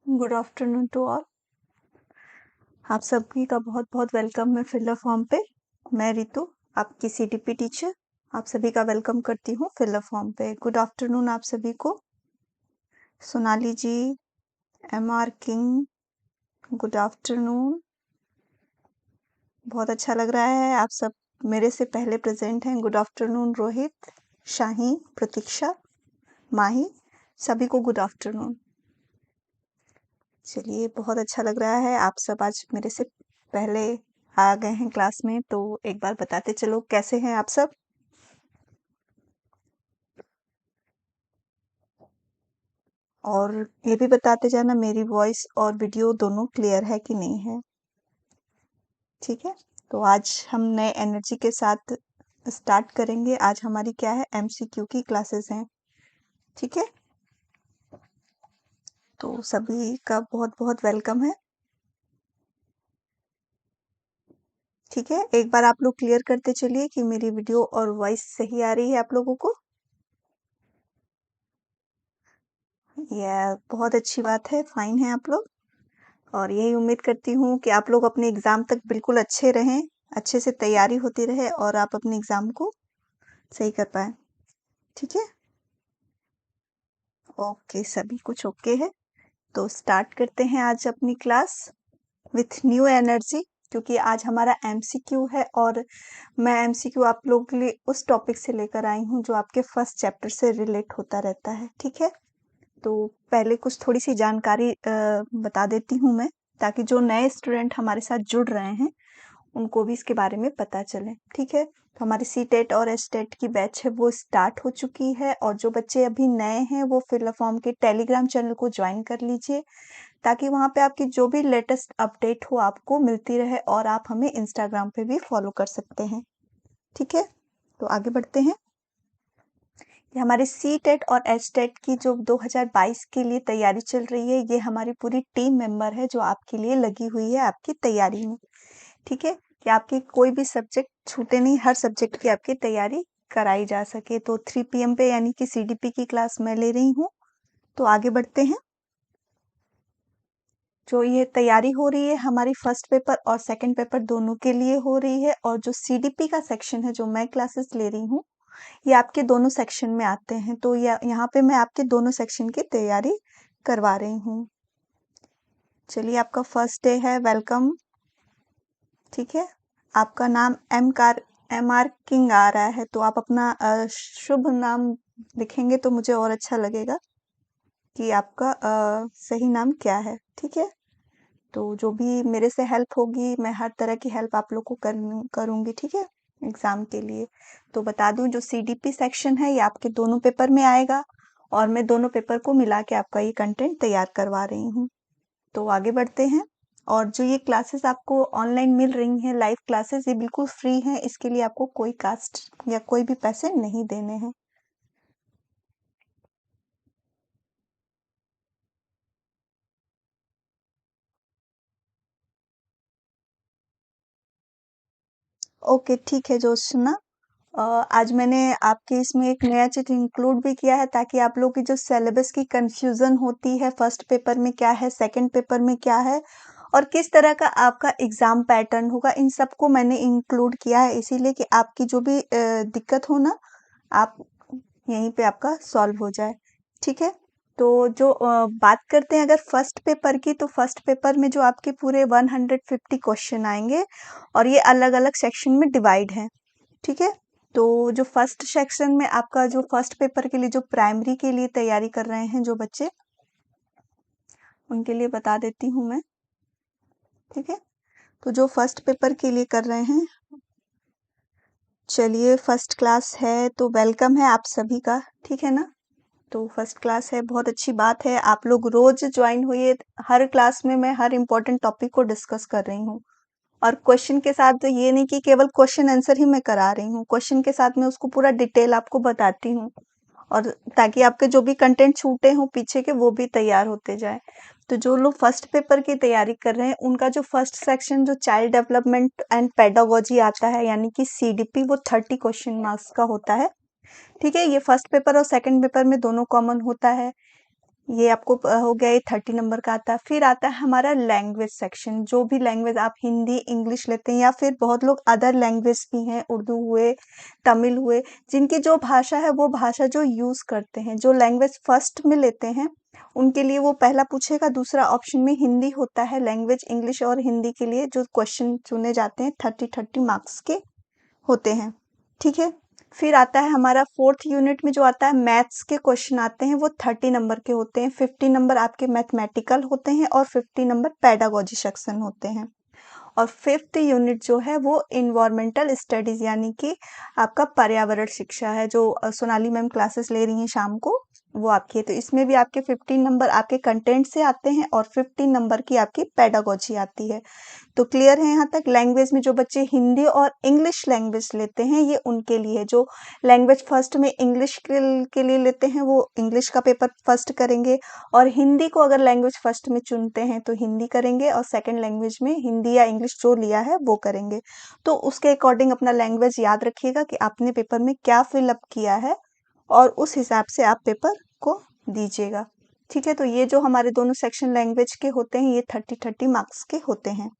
Good afternoon to all. आप सभी का बहुत बहुत वेलकम है फिलर फॉर्म पे। मैं रितु, आपकी सीडीपी टीचर, आप सभी का वेलकम करती हूँ फिलर फॉर्म पे। गुड आफ्टरनून आप सभी को। सोनाली जी, एमआर किंग, गुड आफ्टरनून। बहुत अच्छा लग रहा है, आप सब मेरे से पहले प्रेजेंट हैं। गुड आफ्टरनून रोहित, शाहीन, प्रतीक्षा, माही, सभी को गुड आफ्टरनून। चलिए, बहुत अच्छा लग रहा है, आप सब आज मेरे से पहले आ गए हैं क्लास में, तो एक बार बताते चलो कैसे हैं आप सब। और ये भी बताते जाना मेरी वॉइस और वीडियो दोनों क्लियर है कि नहीं है। ठीक है, तो आज हम नए एनर्जी के साथ स्टार्ट करेंगे। आज हमारी क्या है, एमसीक्यू की क्लासेस हैं। ठीक है, तो सभी का बहुत बहुत वेलकम है। ठीक है, एक बार आप लोग क्लियर करते चलिए कि मेरी वीडियो और वॉइस सही आ रही है आप लोगों को। यह बहुत अच्छी बात है, फाइन है आप लोग। और यही उम्मीद करती हूँ कि आप लोग अपने एग्ज़ाम तक बिल्कुल अच्छे रहें, अच्छे से तैयारी होती रहे और आप अपने एग्ज़ाम को सही कर पाएँ। ठीक है? ओके, सभी कुछ ओके है। तो स्टार्ट करते हैं आज अपनी क्लास विथ न्यू एनर्जी, क्योंकि आज हमारा एमसीक्यू है और मैं एमसीक्यू आप लोगों के लिए उस टॉपिक से लेकर आई हूँ जो आपके फर्स्ट चैप्टर से रिलेट होता रहता है। ठीक है? तो पहले कुछ थोड़ी-सी जानकारी बता देती हूँ मैं, ताकि जो नए स्टूडेंट हमारे साथ जुड़ रहे हैं, उनको भी इसके बारे में पता चले। ठीक है? तो हमारी सीटेट और एचटेट की बैच है वो स्टार्ट हो चुकी है, और जो बच्चे अभी नए हैं वो फिलर फॉर्म के टेलीग्राम चैनल को ज्वाइन कर लीजिए, ताकि वहाँ पे आपकी जो भी लेटेस्ट अपडेट हो आपको मिलती रहे, और आप हमें इंस्टाग्राम पे भी फॉलो कर सकते हैं। ठीक है? तो आगे बढ़ते हैं। ये हमारे सीटेट और एचटेट की जो 2022 के लिए तैयारी चल रही है, ये हमारी पूरी टीम मेंबर है जो आपके लिए लगी हुई है आपकी तैयारी में। ठीक है, कि आपकी कोई भी सब्जेक्ट छूटे नहीं, हर सब्जेक्ट की आपकी तैयारी कराई जा सके। तो 3 PM पे यानी कि सीडीपी की क्लास मैं ले रही हूँ। तो आगे बढ़ते हैं। जो ये तैयारी हो रही है हमारी फर्स्ट पेपर और सेकंड पेपर दोनों के लिए हो रही है, और जो सीडीपी का सेक्शन है जो मैं क्लासेस ले रही हूँ, ये आपके दोनों सेक्शन में आते हैं। तो यहाँ पे मैं आपके दोनों सेक्शन की तैयारी करवा रही हूँ। चलिए, आपका फर्स्ट डे है, वेलकम। ठीक है, आपका नाम एम आर किंग आ रहा है, तो आप अपना शुभ नाम लिखेंगे तो मुझे और अच्छा लगेगा कि आपका सही नाम क्या है। ठीक है, तो जो भी मेरे से हेल्प होगी, मैं हर तरह की हेल्प आप लोग को करूँगी। ठीक है, एग्ज़ाम के लिए। तो बता दूँ, जो सीडीपी सेक्शन है ये आपके दोनों पेपर में आएगा, और मैं दोनों पेपर को मिला के आपका ये कंटेंट तैयार करवा रही हूँ। तो आगे बढ़ते हैं। और जो ये क्लासेस आपको ऑनलाइन मिल रही हैं, लाइव क्लासेस, ये बिल्कुल फ्री हैं, इसके लिए आपको कोई कास्ट या कोई भी पैसे नहीं देने हैं। ओके, ठीक है जोशना। आज मैंने आपके इसमें एक नया चीज़ इंक्लूड भी किया है, ताकि आप लोग की जो सिलेबस की कंफ्यूजन होती है, फर्स्ट पेपर में क्या है, सेकंड पेपर में क्या है, और किस तरह का आपका एग्जाम पैटर्न होगा, इन सबको मैंने इंक्लूड किया है, इसीलिए कि आपकी जो भी दिक्कत हो ना, आप यहीं पे आपका सॉल्व हो जाए। ठीक है, तो जो बात करते हैं अगर फर्स्ट पेपर की, तो फर्स्ट पेपर में जो आपके पूरे 150 क्वेश्चन आएंगे, और ये अलग अलग सेक्शन में डिवाइड हैं। ठीक है, तो जो फर्स्ट सेक्शन में आपका जो फर्स्ट पेपर के लिए जो प्राइमरी के लिए तैयारी कर रहे हैं जो बच्चे, उनके लिए बता देती हूँ मैं। ठीक है, तो जो फर्स्ट पेपर के लिए कर रहे हैं, चलिए फर्स्ट क्लास है तो वेलकम है आप सभी का। ठीक है ना, तो फर्स्ट क्लास है, बहुत अच्छी बात है, आप लोग रोज ज्वाइन हुई। हर क्लास में मैं हर इम्पोर्टेंट टॉपिक को डिस्कस कर रही हूँ, और क्वेश्चन के साथ ये नहीं कि केवल क्वेश्चन आंसर ही मैं करा रही हूँ, क्वेश्चन के साथ मैं उसको पूरा डिटेल आपको बताती हूँ, और ताकि आपके जो भी कंटेंट छूटे हों पीछे के, वो भी तैयार होते जाए। तो जो लोग फर्स्ट पेपर की तैयारी कर रहे हैं, उनका जो फर्स्ट सेक्शन जो चाइल्ड डेवलपमेंट एंड पेडागोजी आता है, यानी कि सीडीपी, वो 30 क्वेश्चन मार्क्स का होता है। ठीक है, ये फर्स्ट पेपर और सेकंड पेपर में दोनों कॉमन होता है। ये आपको हो गया, ये 30 नंबर का आता है। फिर आता है हमारा लैंग्वेज सेक्शन, जो भी लैंग्वेज आप हिंदी, इंग्लिश लेते हैं या फिर बहुत लोग अदर लैंग्वेज भी हैं, उर्दू हुए, तमिल हुए, जिनकी जो भाषा है वो भाषा जो यूज़ करते हैं, जो लैंग्वेज फर्स्ट में लेते हैं, उनके लिए वो पहला पूछेगा। दूसरा ऑप्शन में हिंदी होता है, लैंग्वेज इंग्लिश और हिंदी के लिए जो क्वेश्चन चुने जाते हैं 30-30 मार्क्स के होते हैं, ठीक है। फिर आता है हमारा 4th यूनिट में जो आता है मैथ्स के क्वेश्चन आते हैं, वो 30 नंबर के होते हैं। 50 नंबर आपके मैथमेटिकल होते हैं और 50 नंबर पेडागोजी सेक्शन होते हैं। और 5th यूनिट जो है वो इन्वायरमेंटल स्टडीज यानी कि आपका पर्यावरण शिक्षा है, जो सोनाली मैम क्लासेस ले रही हैं शाम को, वो आपकी है। तो इसमें भी आपके 15 नंबर आपके कंटेंट से आते हैं और 15 नंबर की आपकी पेडागोजी आती है। तो क्लियर है यहाँ तक। लैंग्वेज में जो बच्चे हिंदी और इंग्लिश लैंग्वेज लेते हैं, ये उनके लिए है। जो लैंग्वेज फर्स्ट में इंग्लिश के लिए लेते हैं, वो इंग्लिश का पेपर फर्स्ट करेंगे, और हिंदी को अगर लैंग्वेज फर्स्ट में चुनते हैं तो हिंदी करेंगे, और सेकंड लैंग्वेज में हिंदी या इंग्लिश जो लिया है वो करेंगे। तो उसके अकॉर्डिंग अपना लैंग्वेज याद रखिएगा कि आपने पेपर में क्या फिलअप किया है, और उस हिसाब से आप पेपर को दीजिएगा, ठीक है। तो ये जो हमारे दोनों सेक्शन लैंग्वेज के होते हैं, ये 30-30 मार्क्स के होते हैं।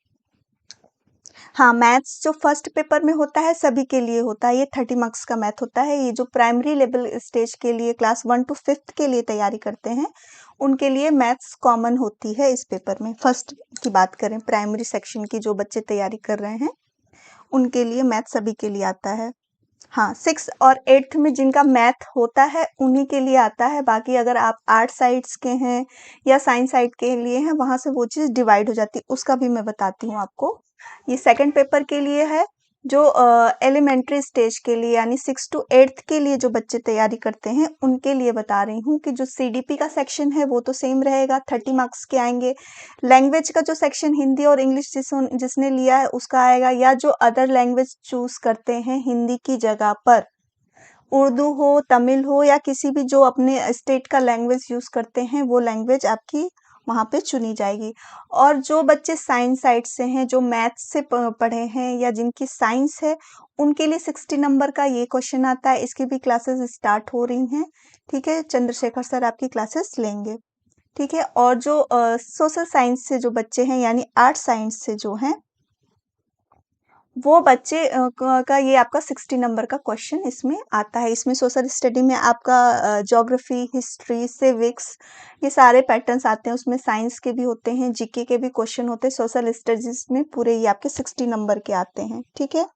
हाँ, मैथ्स जो फर्स्ट पेपर में होता है सभी के लिए होता है, ये 30 मार्क्स का मैथ होता है। ये जो प्राइमरी लेवल स्टेज के लिए क्लास 1 to 5th के लिए तैयारी करते हैं, उनके लिए मैथ्स कॉमन होती है इस पेपर में। फर्स्ट की बात करें, प्राइमरी सेक्शन की जो बच्चे तैयारी कर रहे हैं, उनके लिए मैथ सभी के लिए आता है। हाँ, 6 और 8th में जिनका मैथ होता है उन्हीं के लिए आता है। बाकी अगर आप आर्ट साइड्स के हैं या साइंस साइड के लिए हैं, वहाँ से वो चीज़ डिवाइड हो जाती है, उसका भी मैं बताती हूँ आपको। ये सेकंड पेपर के लिए है, जो एलिमेंट्री स्टेज के लिए यानी 6 to 8th के लिए जो बच्चे तैयारी करते हैं, उनके लिए बता रही हूँ कि जो सीडीपी का सेक्शन है वो तो सेम रहेगा, 30 मार्क्स के आएंगे। लैंग्वेज का जो सेक्शन हिंदी और इंग्लिश जिसने लिया है उसका आएगा, या जो अदर लैंग्वेज चूज करते हैं हिंदी की जगह पर, उर्दू हो, तमिल हो, या किसी भी जो अपने स्टेट का लैंग्वेज यूज़ करते हैं, वो लैंग्वेज आपकी वहाँ पे चुनी जाएगी। और जो बच्चे साइंस साइड से हैं, जो मैथ्स से पढ़े हैं या जिनकी साइंस है, उनके लिए 60 नंबर का ये क्वेश्चन आता है। इसकी भी क्लासेस स्टार्ट हो रही हैं, ठीक है। चंद्रशेखर सर आपकी क्लासेस लेंगे, ठीक है। और जो सोशल साइंस से जो बच्चे हैं यानी आर्ट साइंस से जो हैं, वो बच्चे का ये आपका 60 नंबर का क्वेश्चन इसमें आता है। इसमें सोशल स्टडी में आपका ज्योग्राफी, हिस्ट्री, सिविक्स, ये सारे पैटर्न्स आते हैं। उसमें साइंस के भी होते हैं, जीके के भी क्वेश्चन होते हैं। सोशल स्टडीज में पूरे ये आपके 60 नंबर के आते हैं, ठीक है।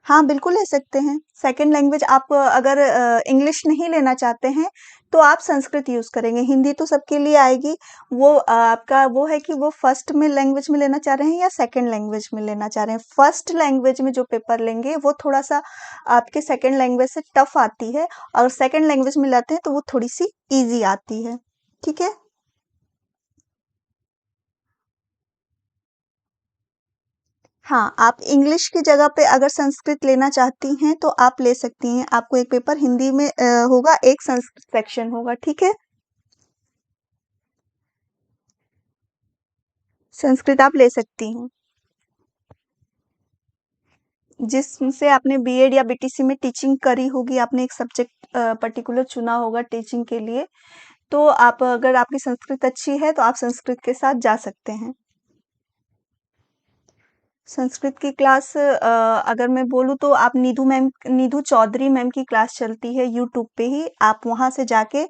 हाँ, बिल्कुल ले सकते हैं। सेकंड लैंग्वेज आप अगर इंग्लिश नहीं लेना चाहते हैं, तो आप संस्कृत यूज़ करेंगे। हिंदी तो सबके लिए आएगी। वो आपका वो है कि वो फर्स्ट में लैंग्वेज में लेना चाह रहे हैं या सेकंड लैंग्वेज में लेना चाह रहे हैं। फर्स्ट लैंग्वेज में जो पेपर लेंगे, वो थोड़ा-सा आपके सेकंड लैंग्वेज से टफ आती है, और सेकंड लैंग्वेज में लाते हैं तो वो थोड़ी-सी ईज़ी आती है, ठीक है। हाँ, आप इंग्लिश की जगह पे अगर संस्कृत लेना चाहती हैं तो आप ले सकती हैं। आपको एक पेपर हिंदी में होगा, एक संस्कृत सेक्शन होगा, ठीक है? संस्कृत आप ले सकती हैं। जिससे आपने बीएड या बीटीसी में टीचिंग करी होगी, आपने एक सब्जेक्ट पर्टिकुलर चुना होगा टीचिंग के लिए, तो आप अगर आपकी संस्कृत अच्छी है तो आप संस्कृत के साथ जा सकते हैं। संस्कृत की क्लास अगर मैं बोलूँ तो आप नीतू चौधरी मैम की क्लास चलती है यूट्यूब पे ही, आप वहाँ से जाके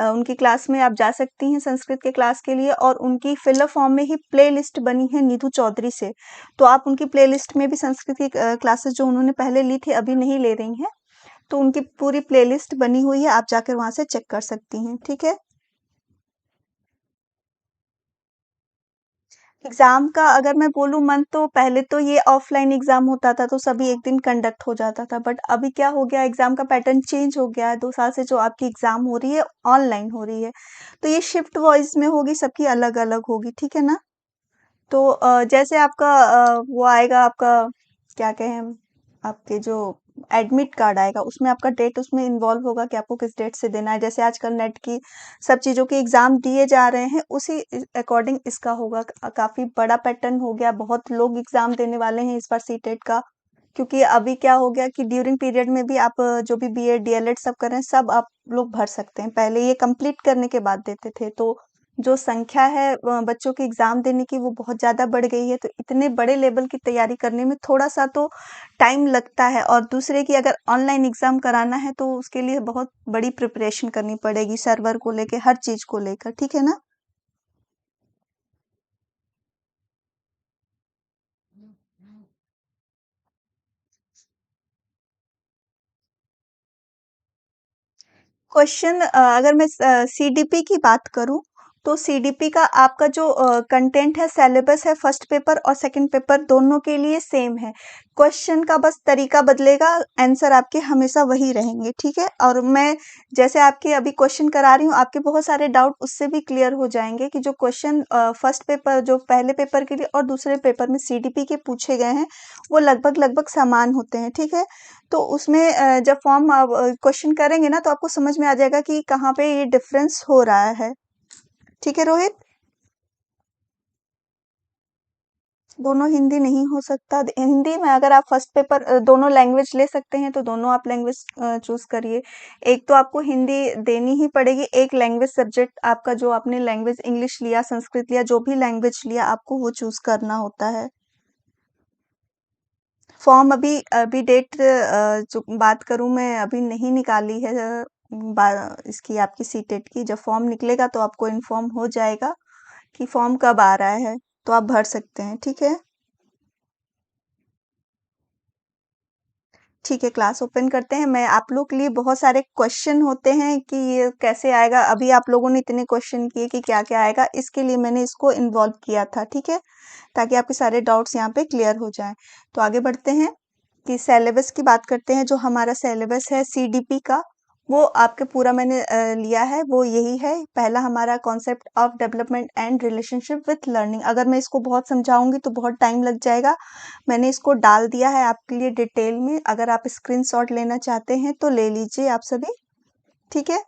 उनकी क्लास में आप जा सकती हैं संस्कृत के क्लास के लिए। और उनकी फिलअप फॉर्म में ही प्लेलिस्ट बनी है नीतू चौधरी से, तो आप उनकी प्लेलिस्ट में भी संस्कृत की क्लासेस जो उन्होंने पहले ली थी अभी नहीं ले रही हैं, तो उनकी पूरी प्लेलिस्ट बनी हुई है, आप जाकर वहाँ से चेक कर सकती हैं, ठीक है। एग्जाम का अगर मैं बोलूँ मन, तो पहले तो ये ऑफलाइन एग्जाम होता था तो सभी एक दिन कंडक्ट हो जाता था, बट अभी क्या हो गया, एग्जाम का पैटर्न चेंज हो गया है। 2 साल से जो आपकी एग्जाम हो रही है ऑनलाइन हो रही है, तो ये शिफ्ट वाइज में होगी, सबकी अलग अलग होगी, ठीक है ना। तो जैसे आपका वो आएगा, आपका क्या कहें हम, आपके जो एडमिट कार्ड आएगा उसमें आपका डेट उसमें इन्वॉल्व होगा कि आपको किस डेट से देना है। जैसे आजकल नेट की सब चीज़ों के एग्ज़ाम दिए जा रहे हैं, उसी अकॉर्डिंग इसका होगा। काफ़ी बड़ा पैटर्न हो गया, बहुत लोग एग्ज़ाम देने वाले हैं इस बार सीटेट का, क्योंकि अभी क्या हो गया कि ड्यूरिंग पीरियड में भी आप जो भी बीएड, डीएलएड सब कर रहे हैं, सब आप लोग भर सकते हैं। पहले ये कंप्लीट करने के बाद देते थे, तो जो संख्या है बच्चों की एग्ज़ाम देने की वो बहुत ज़्यादा बढ़ गई है, तो इतने बड़े लेवल की तैयारी करने में थोड़ा-सा तो टाइम लगता है और दूसरे की अगर ऑनलाइन एग्ज़ाम कराना है, तो उसके लिए बहुत बड़ी प्रिपरेशन करनी पड़ेगी, सर्वर को लेके, हर चीज़ को लेकर, ठीक है ना? क्वेश्चन अगर मैं सीडीपी की बात करूं तो सीडीपी का आपका जो कंटेंट है सिलेबस है फर्स्ट पेपर और सेकंड पेपर दोनों के लिए सेम है। क्वेश्चन का बस तरीका बदलेगा, आंसर आपके हमेशा वही रहेंगे, ठीक है। और मैं जैसे आपके अभी क्वेश्चन करा रही हूँ, आपके बहुत सारे डाउट उससे भी क्लियर हो जाएंगे कि जो क्वेश्चन फर्स्ट पेपर जो पहले पेपर के लिए और दूसरे पेपर में सीडीपी के पूछे गए हैं वो लगभग लगभग समान होते हैं, ठीक है। तो उसमें जब फॉर्म आप क्वेश्चन करेंगे ना तो आपको समझ में आ जाएगा कि कहाँ पे ये डिफरेंस हो रहा है। ठीक है रोहित? दोनों हिंदी नहीं हो सकता। हिंदी में अगर आप फर्स्ट पेपर दोनों लैंग्वेज ले सकते हैं तो दोनों आप लैंग्वेज चूज करिए। एक तो आपको हिंदी देनी ही पड़ेगी, एक लैंग्वेज सब्जेक्ट आपका जो आपने लैंग्वेज इंग्लिश लिया, संस्कृत लिया, जो भी लैंग्वेज लिया आपको वो चूज करना होता है। फॉर्म अभी अभी डेट जो बात करूँ मैं अभी नहीं निकाली है इसकी आपकी सीटेट की। जब फॉर्म निकलेगा तो आपको इन्फॉर्म हो जाएगा कि फॉर्म कब आ रहा है, तो आप भर सकते हैं, ठीक है। ठीक है, क्लास ओपन करते हैं। मैं आप लोग के लिए बहुत सारे क्वेश्चन होते हैं कि ये कैसे आएगा, अभी आप लोगों ने इतने क्वेश्चन किए कि क्या क्या आएगा, इसके लिए मैंने इसको इन्वॉल्व किया था, ठीक है, ताकि आपके सारे डाउट्स यहाँ पे क्लियर हो जाएं। तो आगे बढ़ते हैं कि सिलेबस की बात करते हैं। जो हमारा सिलेबस है सीडीपी का, वो आपके पूरा मैंने लिया है, वो यही है। पहला हमारा concept of development and relationship with learning. अगर मैं इसको बहुत समझाऊंगी तो बहुत टाइम लग जाएगा। मैंने इसको डाल दिया है आपके लिए डिटेल में। अगर आप स्क्रीनशॉट लेना चाहते हैं तो ले लीजिए आप सभी, ठीक है।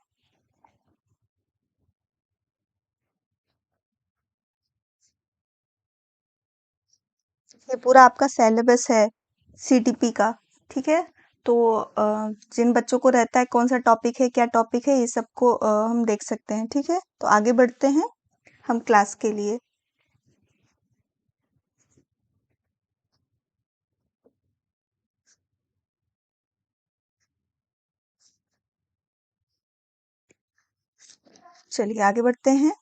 ये पूरा आपका सिलेबस है सीडीपी का, ठीक है। तो जिन बच्चों को रहता है कौन सा टॉपिक है, क्या टॉपिक है, ये सबको हम देख सकते हैं, ठीक है। तो आगे बढ़ते हैं हम क्लास के लिए। चलिए आगे बढ़ते हैं।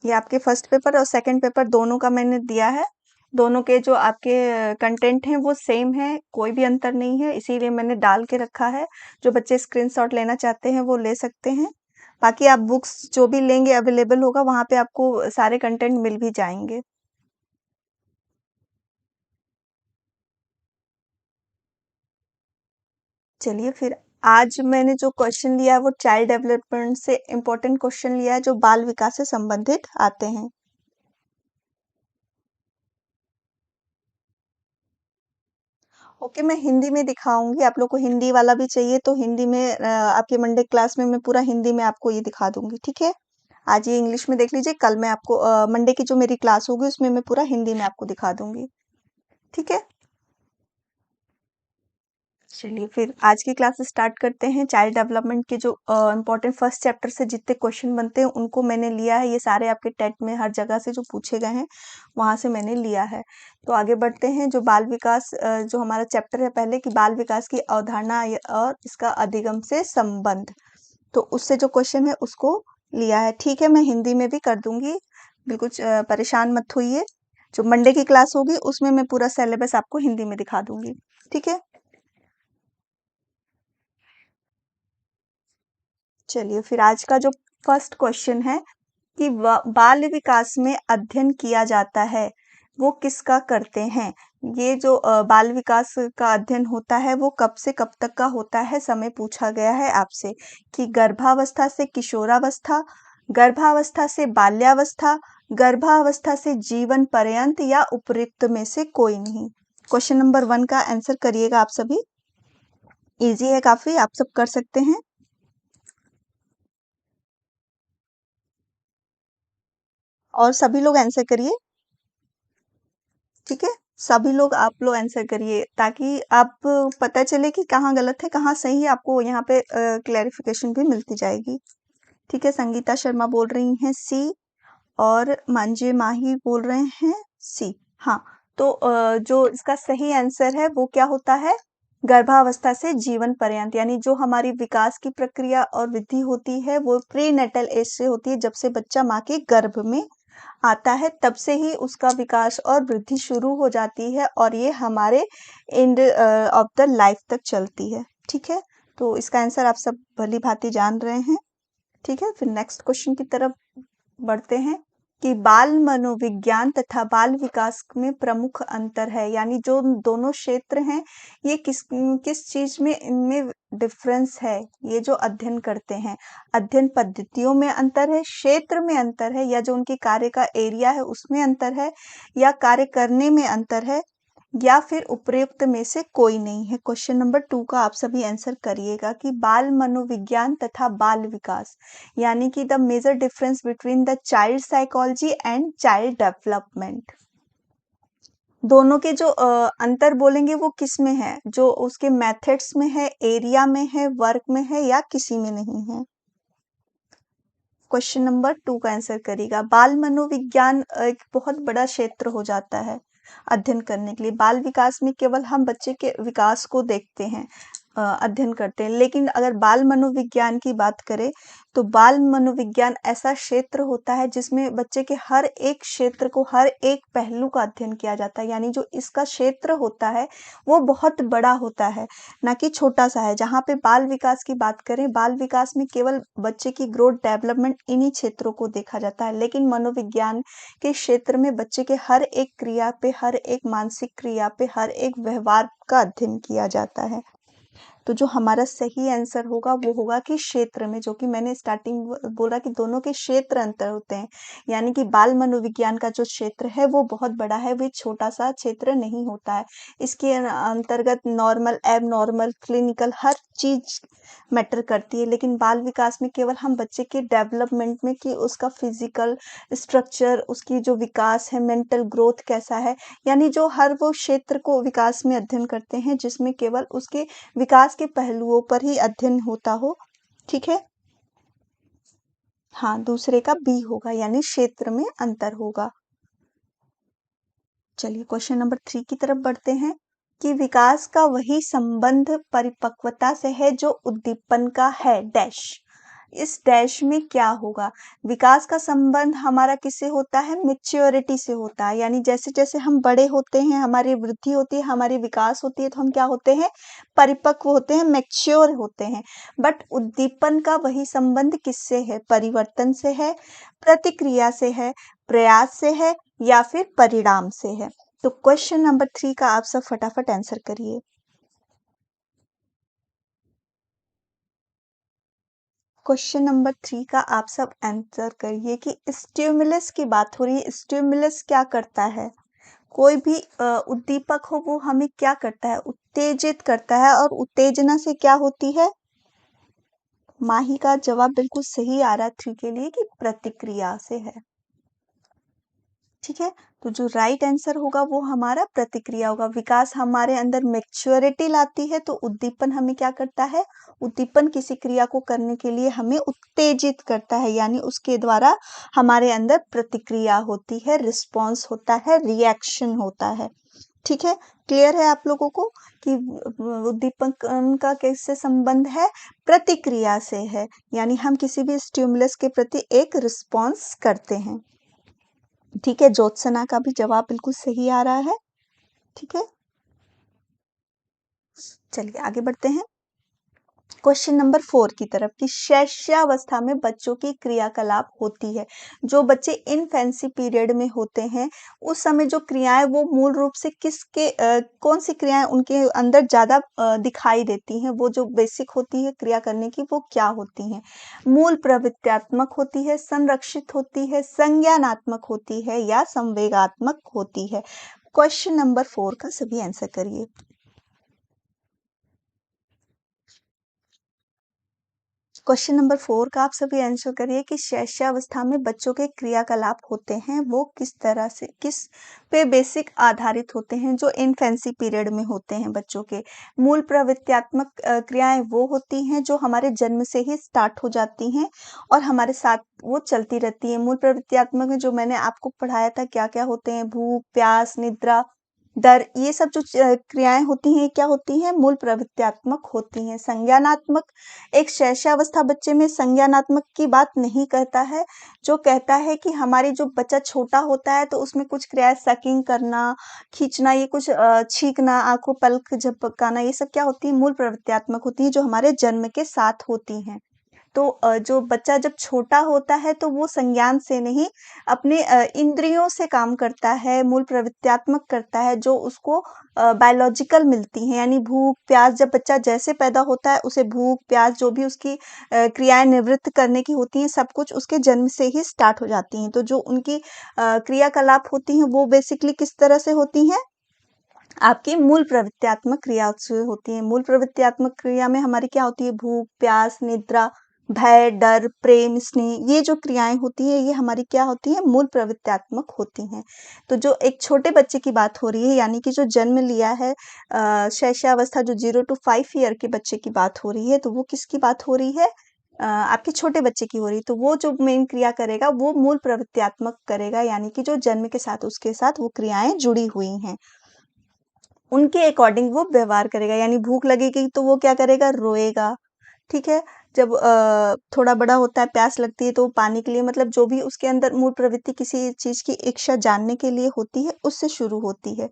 ये आपके फर्स्ट पेपर और सेकंड पेपर दोनों का मैंने दिया है। दोनों के जो आपके कंटेंट हैं वो सेम है, कोई भी अंतर नहीं है, इसीलिए मैंने डाल के रखा है। जो बच्चे स्क्रीनशॉट लेना चाहते हैं वो ले सकते हैं। बाकी आप बुक्स जो भी लेंगे अवेलेबल होगा वहाँ पे आपको सारे कंटेंट मिल भी जाएंगे। चलिए फिर आज मैंने जो क्वेश्चन लिया है वो चाइल्ड डेवलपमेंट से इम्पोर्टेंट क्वेश्चन लिया है जो बाल विकास से संबंधित आते हैं। ओके, मैं हिंदी में दिखाऊंगी। आप लोग को हिंदी वाला भी चाहिए तो हिंदी में आपके मंडे क्लास में मैं पूरा हिंदी में आपको ये दिखा दूंगी, ठीक है। आज ये इंग्लिश में देख लीजिए, कल मैं आपको मंडे की जो मेरी क्लास होगी उसमें मैं पूरा हिंदी में आपको दिखा दूंगी, ठीक है। चलिए फिर आज की क्लास स्टार्ट करते हैं। चाइल्ड डेवलपमेंट के जो इम्पोर्टेंट फर्स्ट चैप्टर से जितने क्वेश्चन बनते हैं उनको मैंने लिया है। ये सारे आपके टेट में हर जगह से जो पूछे गए हैं वहां से मैंने लिया है। तो आगे बढ़ते हैं। जो बाल विकास जो हमारा चैप्टर है पहले कि बाल विकास की अवधारणा और इसका अधिगम से संबंध, तो उससे जो क्वेश्चन है उसको लिया है, ठीक है। मैं हिंदी में भी कर दूंगी, बिल्कुल परेशान मत होइए। जो मंडे की क्लास होगी उसमें मैं पूरा सिलेबस आपको हिंदी में दिखा दूंगी, ठीक है। चलिए फिर आज का जो फर्स्ट क्वेश्चन है कि बाल विकास में अध्ययन किया जाता है वो किसका करते हैं। ये जो बाल विकास का अध्ययन होता है वो कब से कब तक का होता है, समय पूछा गया है आपसे कि गर्भावस्था से किशोरावस्था, गर्भावस्था से बाल्यावस्था, गर्भावस्था से जीवन पर्यंत या उपयुक्त में से कोई नहीं। क्वेश्चन नंबर 1 का आंसर करिएगा आप सभी। इजी है काफी, आप सब कर सकते हैं। और सभी लोग आंसर करिए, ठीक है। सभी लोग आप लोग आंसर करिए ताकि आप पता चले कि कहाँ गलत है, कहाँ सही है, आपको यहाँ पे क्लैरिफिकेशन भी मिलती जाएगी। ठीक है, संगीता शर्मा बोल रही हैं सी और मांझे माही बोल रहे हैं सी। हाँ, तो जो इसका सही आंसर है वो क्या होता है? गर्भावस्था से जीवन पर्यंत, यानी जो हमारी विकास की प्रक्रिया और वृद्धि होती है वो प्री नेटल एज से होती है, जब से बच्चा माँ के गर्भ में आता है तब से ही उसका विकास और वृद्धि शुरू हो जाती है और ये हमारे एंड ऑफ द लाइफ तक चलती है। ठीक है, तो इसका आंसर आप सब भली भांति जान रहे हैं। ठीक है, फिर नेक्स्ट क्वेश्चन की तरफ बढ़ते हैं कि बाल मनोविज्ञान तथा बाल विकास में प्रमुख अंतर है, यानी जो दोनों क्षेत्र हैं ये किस किस चीज में इनमें डिफरेंस है, ये जो अध्ययन करते हैं, अध्ययन पद्धतियों में अंतर है, क्षेत्र में अंतर है, या जो उनके कार्य का एरिया है उसमें अंतर है, या कार्य करने में अंतर है, या फिर उपयुक्त में से कोई नहीं है। क्वेश्चन नंबर 2 का आप सभी आंसर करिएगा कि बाल मनोविज्ञान तथा बाल विकास, यानी कि the major difference between the child psychology and child development. दोनों के जो अंतर बोलेंगे वो किस में है? जो उसके मेथड्स में है, एरिया में है, वर्क में है, या किसी में नहीं है? क्वेश्चन नंबर 2 का आंसर करिएगा। बाल मनोविज्ञान एक बहुत बड़ा क्षेत्र हो जाता है अध्ययन करने के लिए। बाल विकास में केवल हम बच्चे के विकास को देखते हैं, अध्ययन करते हैं, लेकिन अगर बाल मनोविज्ञान की बात करें तो बाल मनोविज्ञान ऐसा क्षेत्र होता है जिसमें बच्चे के हर एक क्षेत्र को, हर एक पहलू का अध्ययन किया जाता है, यानी जो इसका क्षेत्र होता है वो बहुत बड़ा होता है, ना कि छोटा सा है। जहाँ पे बाल विकास की बात करें, बाल विकास में केवल बच्चे की ग्रोथ डेवलपमेंट इन्हीं क्षेत्रों को देखा जाता है, लेकिन मनोविज्ञान के क्षेत्र में बच्चे के हर एक क्रिया पे, हर एक मानसिक क्रिया पे, हर एक व्यवहार का अध्ययन किया जाता है। तो जो हमारा सही आंसर होगा वो होगा कि क्षेत्र में, जो कि मैंने स्टार्टिंग बोला कि दोनों के क्षेत्र अंतर होते हैं, यानी कि बाल मनोविज्ञान का जो क्षेत्र है वो बहुत बड़ा है, वो छोटा सा क्षेत्र नहीं होता है। इसके अंतर्गत नॉर्मल, एब नॉर्मल, क्लिनिकल हर चीज मैटर करती है, लेकिन बाल विकास में केवल हम बच्चे के डेवलपमेंट में, कि उसका फिजिकल स्ट्रक्चर, उसकी जो विकास है, मेंटल ग्रोथ कैसा है, यानी जो हर वो क्षेत्र को विकास में अध्ययन करते हैं जिसमें केवल उसके विकास के पहलुओं पर ही अध्ययन होता हो। ठीक है, हाँ, दूसरे का बी होगा, यानी क्षेत्र में अंतर होगा। चलिए क्वेश्चन नंबर 3 की तरफ बढ़ते हैं कि विकास का वही संबंध परिपक्वता से है जो उद्दीपन का है डैश। इस डैश में क्या होगा? विकास का संबंध हमारा किससे होता है? मैच्योरिटी से होता है, यानी जैसे जैसे हम बड़े होते हैं, हमारी वृद्धि होती है, हमारी विकास होती है, तो हम क्या होते हैं? परिपक्व होते हैं, मैच्योर होते हैं। बट उद्दीपन का वही संबंध किससे है? परिवर्तन से है, प्रतिक्रिया से है, प्रयास से है, या फिर परिणाम से है? तो क्वेश्चन नंबर 3 का आप सब फटाफट आंसर करिए। क्वेश्चन नंबर 3 का आप सब आंसर करिए कि स्टिमुलस की बात हो रही है। स्टिमुलस क्या करता है? कोई भी उद्दीपक हो वो हमें क्या करता है? उत्तेजित करता है, और उत्तेजना से क्या होती है? माही का जवाब बिल्कुल सही आ रहा है 3 के लिए, कि प्रतिक्रिया से है। ठीक है, तो जो राइट आंसर होगा वो हमारा प्रतिक्रिया होगा। विकास हमारे अंदर मैच्योरिटी लाती है, तो उद्दीपन हमें क्या करता है? उद्दीपन किसी क्रिया को करने के लिए हमें उत्तेजित करता है, यानी उसके द्वारा हमारे अंदर प्रतिक्रिया होती है, रिस्पॉन्स होता है, रिएक्शन होता है। ठीक है, क्लियर है आप लोगों को कि उद्दीपन का कैसे संबंध है? प्रतिक्रिया से है, यानी हम किसी भी स्टिमुलस के प्रति एक रिस्पॉन्स करते हैं। ठीक है, ज्योत्सना का भी जवाब बिल्कुल सही आ रहा है। ठीक है, चलिए आगे बढ़ते हैं क्वेश्चन नंबर 4 की तरफ कि शैशवावस्था में बच्चों की क्रियाकलाप होती है। जो बच्चे इनफेंसी पीरियड में होते हैं उस समय जो क्रियाएं, वो मूल रूप से किसके कौन सी क्रियाएं उनके अंदर ज्यादा दिखाई देती हैं? वो जो बेसिक होती है क्रिया करने की, वो क्या होती हैं? मूल प्रवृत्त्यात्मक होती है, संरक्षित होती है, संज्ञानात्मक होती है, या संवेगात्मक होती है? क्वेश्चन नंबर 4 का सभी आंसर करिए। क्वेश्चन नंबर 4 का आप सभी आंसर करिए कि शैशवावस्था में बच्चों के क्रियाकलाप होते हैं वो किस तरह से किस पे बेसिक आधारित होते हैं जो इन्फेंसी पीरियड में होते हैं बच्चों के। मूल प्रवृत्त्यात्मक क्रियाएं वो होती हैं जो हमारे जन्म से ही स्टार्ट हो जाती हैं और हमारे साथ वो चलती रहती हैं। मूल प्रवृत्त्यात्मक में जो मैंने आपको पढ़ाया था क्या-क्या होते हैं, भूख, प्यास, निद्रा, डर, ये सब जो क्रियाएं होती हैं क्या होती हैं, मूल प्रवृत्त्यात्मक होती हैं। संज्ञानात्मक, एक शैशवावस्था बच्चे में संज्ञानात्मक की बात नहीं कहता है, जो कहता है कि हमारी जो बच्चा छोटा होता है तो उसमें कुछ क्रियाएं सकिंग करना, खींचना, ये कुछ छींकना, आंखों पलक झपकाना, ये सब क्या होती है, मूल प्रवृत्त्यात्मक होती है जो हमारे जन्म के साथ होती हैं। तो जो बच्चा जब छोटा होता है तो वो संज्ञान से नहीं अपने इंद्रियों से काम करता है, मूल प्रवृत्त्यात्मक करता है जो उसको बायोलॉजिकल मिलती हैं, यानी भूख, प्यास, जब बच्चा जैसे पैदा होता है उसे भूख, प्यास जो भी उसकी क्रियाएँ निवृत्त करने की होती हैं, सब कुछ उसके जन्म से ही स्टार्ट हो जाती हैं। तो जो उनकी क्रियाकलाप होती हैं वो बेसिकली किस तरह से होती हैं? आपकी मूल प्रवृत्त्यात्मक क्रिया से होती है। मूल प्रवृत्त्यात्मक क्रिया में हमारी क्या होती है, भूख, प्यास, निद्रा, भय, डर, प्रेम, स्नेह, ये जो क्रियाएं होती है ये हमारी क्या होती है, मूल प्रवृत्त्यात्मक होती हैं। तो जो एक छोटे बच्चे की बात हो रही है, यानी कि जो जन्म लिया है शैशवावस्था, जो 0 to 5 ईयर के बच्चे की बात हो रही है, तो वो किसकी बात हो रही है, आपके छोटे बच्चे की हो रही है। तो वो जो मेन क्रिया करेगा वो मूल प्रवृत्त्यात्मक करेगा, यानी कि जो जन्म के साथ उसके साथ वो क्रियाएं जुड़ी हुई हैं, उनके अकॉर्डिंग वो व्यवहार करेगा। यानी भूख लगेगी तो वो क्या करेगा, रोएगा, ठीक है। जब थोड़ा बड़ा होता है, प्यास लगती है तो वो पानी के लिए, मतलब जो भी उसके अंदर मूल प्रवृत्ति किसी चीज की इच्छा जानने के लिए होती है उससे शुरू होती है,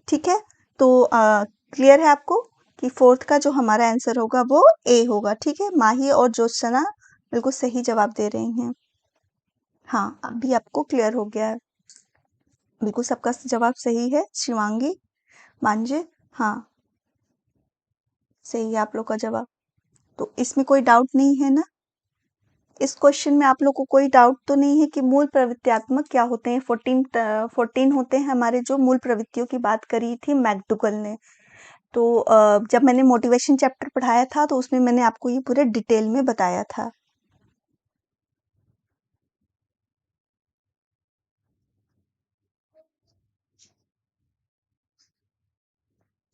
ठीक है। तो क्लियर है आपको कि फोर्थ का जो हमारा आंसर होगा वो ए होगा, ठीक है। माही और ज्योत्सना बिल्कुल सही जवाब दे रही हैं। हाँ, अभी आपको क्लियर हो गया है, बिल्कुल सबका जवाब सही है। शिवांगी, मांझे, हाँ, सही है आप लोग का जवाब। तो इसमें कोई डाउट नहीं है ना? इस क्वेश्चन में आप लोग को कोई डाउट तो नहीं है कि मूल प्रवृत्त्यात्मक क्या होते हैं? 14 होते हैं हमारे, जो मूल प्रवृत्तियों की बात करी थी मैकडुगल ने। तो जब मैंने मोटिवेशन चैप्टर पढ़ाया था तो उसमें मैंने आपको ये पूरे डिटेल में बताया था।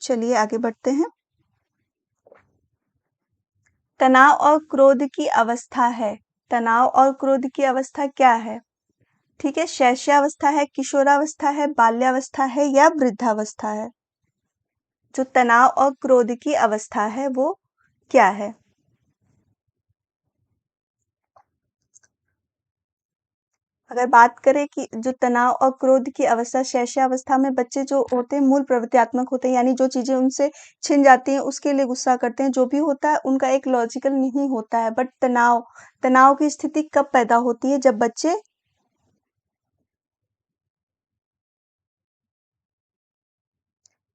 चलिए आगे बढ़ते हैं। तनाव और क्रोध की अवस्था है। तनाव और क्रोध की अवस्था क्या है? ठीक है, शैशवावस्था है, किशोरावस्था है, बाल्यावस्था है या वृद्धावस्था है? जो तनाव और क्रोध की अवस्था है वो क्या है? अगर बात करें कि जो तनाव और क्रोध की अवस्था, शैशवावस्था में बच्चे जो होते हैं मूल प्रवृत्त्यात्मक होते हैं, यानी जो चीजें उनसे छिन जाती हैं उसके लिए गुस्सा करते हैं, जो भी होता है उनका एक लॉजिकल नहीं होता है। बट तनाव, तनाव की स्थिति कब पैदा होती है, जब बच्चे,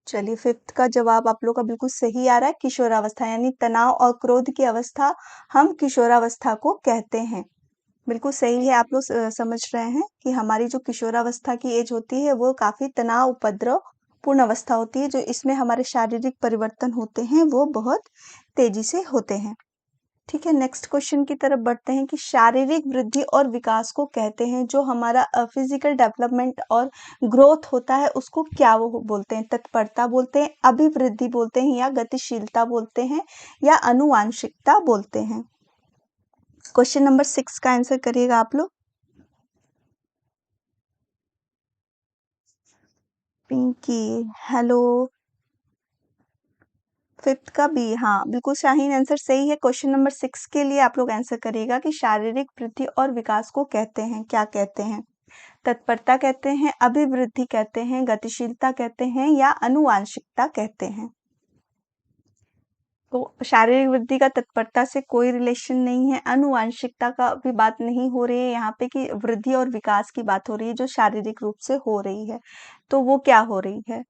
चलिए फिफ्थ का जवाब आप लोग का बिल्कुल सही आ रहा है, किशोरावस्था, यानी तनाव और क्रोध की अवस्था हम किशोरावस्था को कहते हैं। बिल्कुल सही है, आप लोग समझ रहे हैं कि हमारी जो किशोरावस्था की एज होती है वो काफी तनाव उपद्रव पूर्ण अवस्था होती है, जो इसमें हमारे शारीरिक परिवर्तन होते हैं वो बहुत तेजी से होते हैं। ठीक है, नेक्स्ट क्वेश्चन की तरफ बढ़ते हैं कि शारीरिक वृद्धि और विकास को कहते हैं, जो हमारा फिजिकल डेवलपमेंट और ग्रोथ होता है उसको क्या वो बोलते हैं? तत्परता बोलते हैं, अभिवृद्धि बोलते हैं या गतिशीलता बोलते हैं या अनुवांशिकता बोलते हैं? क्वेश्चन नंबर 6 का आंसर करिएगा आप लोग। पिंकी, हेलो। फिफ्थ का बी, हाँ बिल्कुल शाहीन, आंसर सही है। क्वेश्चन नंबर 6 के लिए आप लोग आंसर करिएगा कि शारीरिक वृद्धि और विकास को कहते हैं, क्या कहते हैं? तत्परता कहते हैं, अभिवृद्धि कहते हैं, गतिशीलता कहते हैं या अनुवांशिकता कहते हैं? तो शारीरिक वृद्धि का तत्परता से कोई रिलेशन नहीं है, अनुवांशिकता का भी बात नहीं हो रही है यहाँ पे कि वृद्धि और विकास की बात हो रही है जो शारीरिक रूप से हो रही है। तो वो क्या हो रही है?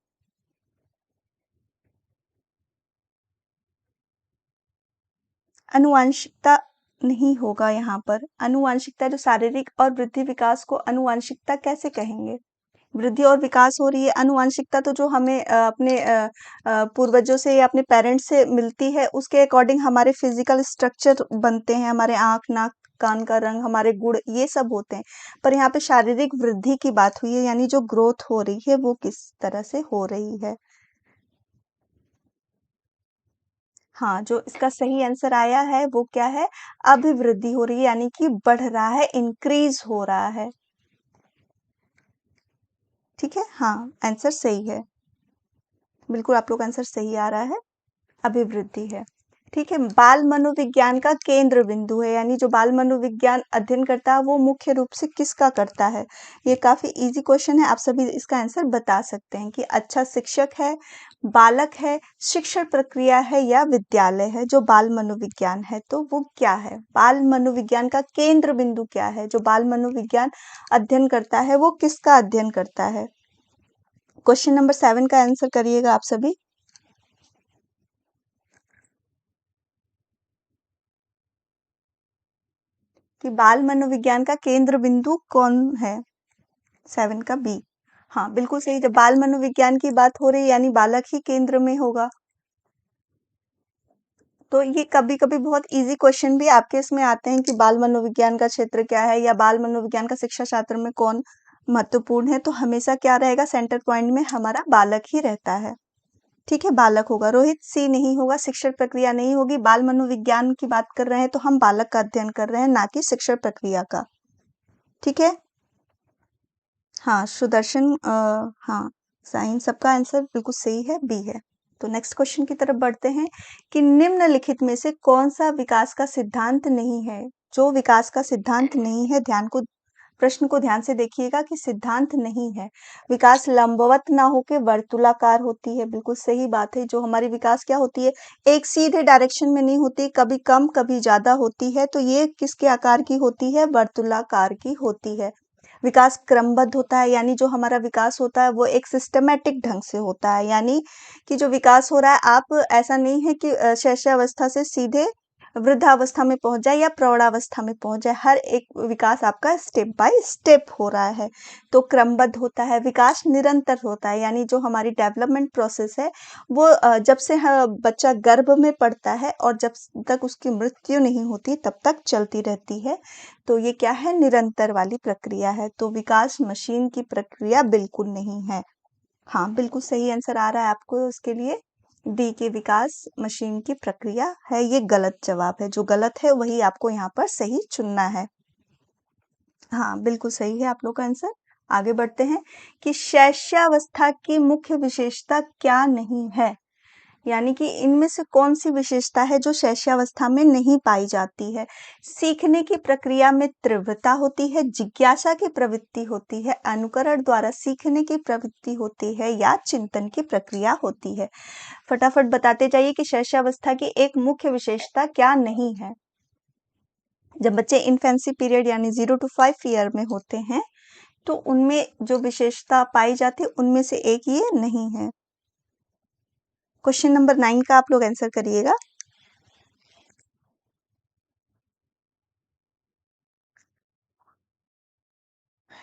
अनुवांशिकता नहीं होगा यहाँ पर। अनुवांशिकता, जो शारीरिक और वृद्धि विकास को अनुवांशिकता कैसे कहेंगे? वृद्धि और विकास हो रही है। आनुवंशिकता तो जो हमें अपने पूर्वजों से या अपने पेरेंट्स से मिलती है, उसके अकॉर्डिंग हमारे फिजिकल स्ट्रक्चर बनते हैं, हमारे आँख, नाक, कान का रंग, हमारे गुण, ये सब होते हैं। पर यहाँ पे शारीरिक वृद्धि की बात हुई है, यानी जो ग्रोथ हो रही है वो किस तरह से हो रही है। हाँ, जो इसका सही आंसर आया है वो क्या है? अभिवृद्धि हो रही है, यानी कि बढ़ रहा है, इंक्रीज हो रहा है। ठीक है, हाँ, आंसर सही है। बिल्कुल आप लोग का आंसर सही आ रहा है, अभिवृद्धि है। ठीक है, बाल मनोविज्ञान का केंद्र बिंदु है, यानी जो बाल मनोविज्ञान अध्ययन करता है वो मुख्य रूप से किसका करता है? ये काफी इजी क्वेश्चन है, आप सभी इसका आंसर बता सकते हैं कि अच्छा शिक्षक है, बालक है, शिक्षण प्रक्रिया है या विद्यालय है। जो बाल मनोविज्ञान है तो वो क्या है? बाल मनोविज्ञान का केंद्र बिंदु क्या है? जो बाल मनोविज्ञान अध्ययन करता है वो किसका अध्ययन करता है? क्वेश्चन नंबर 7 का आंसर करिएगा आप सभी। कि बाल मनोविज्ञान का केंद्र बिंदु कौन है? 7 का बी। हाँ, बिल्कुल सही। जब बाल मनोविज्ञान की बात हो रही है यानी बालक ही केंद्र में होगा। तो ये कभी-कभी बहुत इजी क्वेश्चन भी आपके इसमें आते हैं कि बाल मनोविज्ञान का क्षेत्र क्या है या बाल मनोविज्ञान का शिक्षा शास्त्र में कौन महत्वपूर्ण है, तो हमेशा क्या रहेगा? सेंटर पॉइंट में हमारा बालक ही रहता है। ठीक है, बालक होगा। रोहित, सी नहीं होगा, शिक्षण प्रक्रिया नहीं होगी। बाल मनोविज्ञान की बात कर रहे हैं तो हम बालक का अध्ययन कर रहे हैं, ना कि शिक्षण प्रक्रिया का। ठीक है, हाँ, सुदर्शन हाँ, साइन सबका आंसर बिल्कुल सही है, बी है। तो नेक्स्ट क्वेश्चन की तरफ बढ़ते हैं कि निम्नलिखित में से कौन सा विकास का सिद्धांत नहीं है? जो विकास का सिद्धांत नहीं है, प्रश्न को ध्यान से देखिएगा कि सिद्धांत नहीं है। विकास लंबवत ना होके वर्तुलाकार होती है, बिल्कुल सही बात है। जो हमारी विकास क्या होती है? एक सीधे डायरेक्शन में नहीं होती, कभी कम कभी ज्यादा होती है। तो ये किसके आकार की होती है? वर्तुलाकार की होती है। विकास क्रमबद्ध होता है, यानी जो हमारा विकास होता है वो एक सिस्टमैटिक ढंग से होता है, यानी कि जो विकास हो रहा है, आप ऐसा नहीं है कि शैशवावस्था से सीधे वृद्धावस्था में पहुंच जाए या प्रौढ़ावस्था में पहुंच जाए। हर एक विकास आपका स्टेप बाय स्टेप हो रहा है, तो क्रमबद्ध होता है। विकास निरंतर होता है, यानी जो हमारी डेवलपमेंट प्रोसेस है वो जब से बच्चा गर्भ में पड़ता है और जब तक उसकी मृत्यु नहीं होती तब तक चलती रहती है। तो ये क्या है? निरंतर वाली प्रक्रिया है। तो विकास मशीन की प्रक्रिया बिल्कुल नहीं है। हाँ, बिल्कुल सही आंसर आ रहा है आपको उसके लिए। डी के विकास मशीन की प्रक्रिया है, ये गलत जवाब है। जो गलत है वही आपको यहाँ पर सही चुनना है। हाँ, बिल्कुल सही है आप लोग का आंसर। आगे बढ़ते हैं कि शैशवावस्था की मुख्य विशेषता क्या नहीं है? यानी कि इनमें से कौन सी विशेषता है जो शैशवावस्था में नहीं पाई जाती है? सीखने की प्रक्रिया में तीव्रता होती है, जिज्ञासा की प्रवृत्ति होती है, अनुकरण द्वारा सीखने की प्रवृत्ति होती है या चिंतन की प्रक्रिया होती है? फटाफट बताते जाइए कि शैशवावस्था की एक मुख्य विशेषता क्या नहीं है। जब बच्चे इन्फेंसी पीरियड यानी 0 to 5 ईयर में होते हैं तो उनमें जो विशेषता पाई जाती है उनमें से एक ये नहीं है। क्वेश्चन नंबर 9 का आप लोग आंसर करिएगा।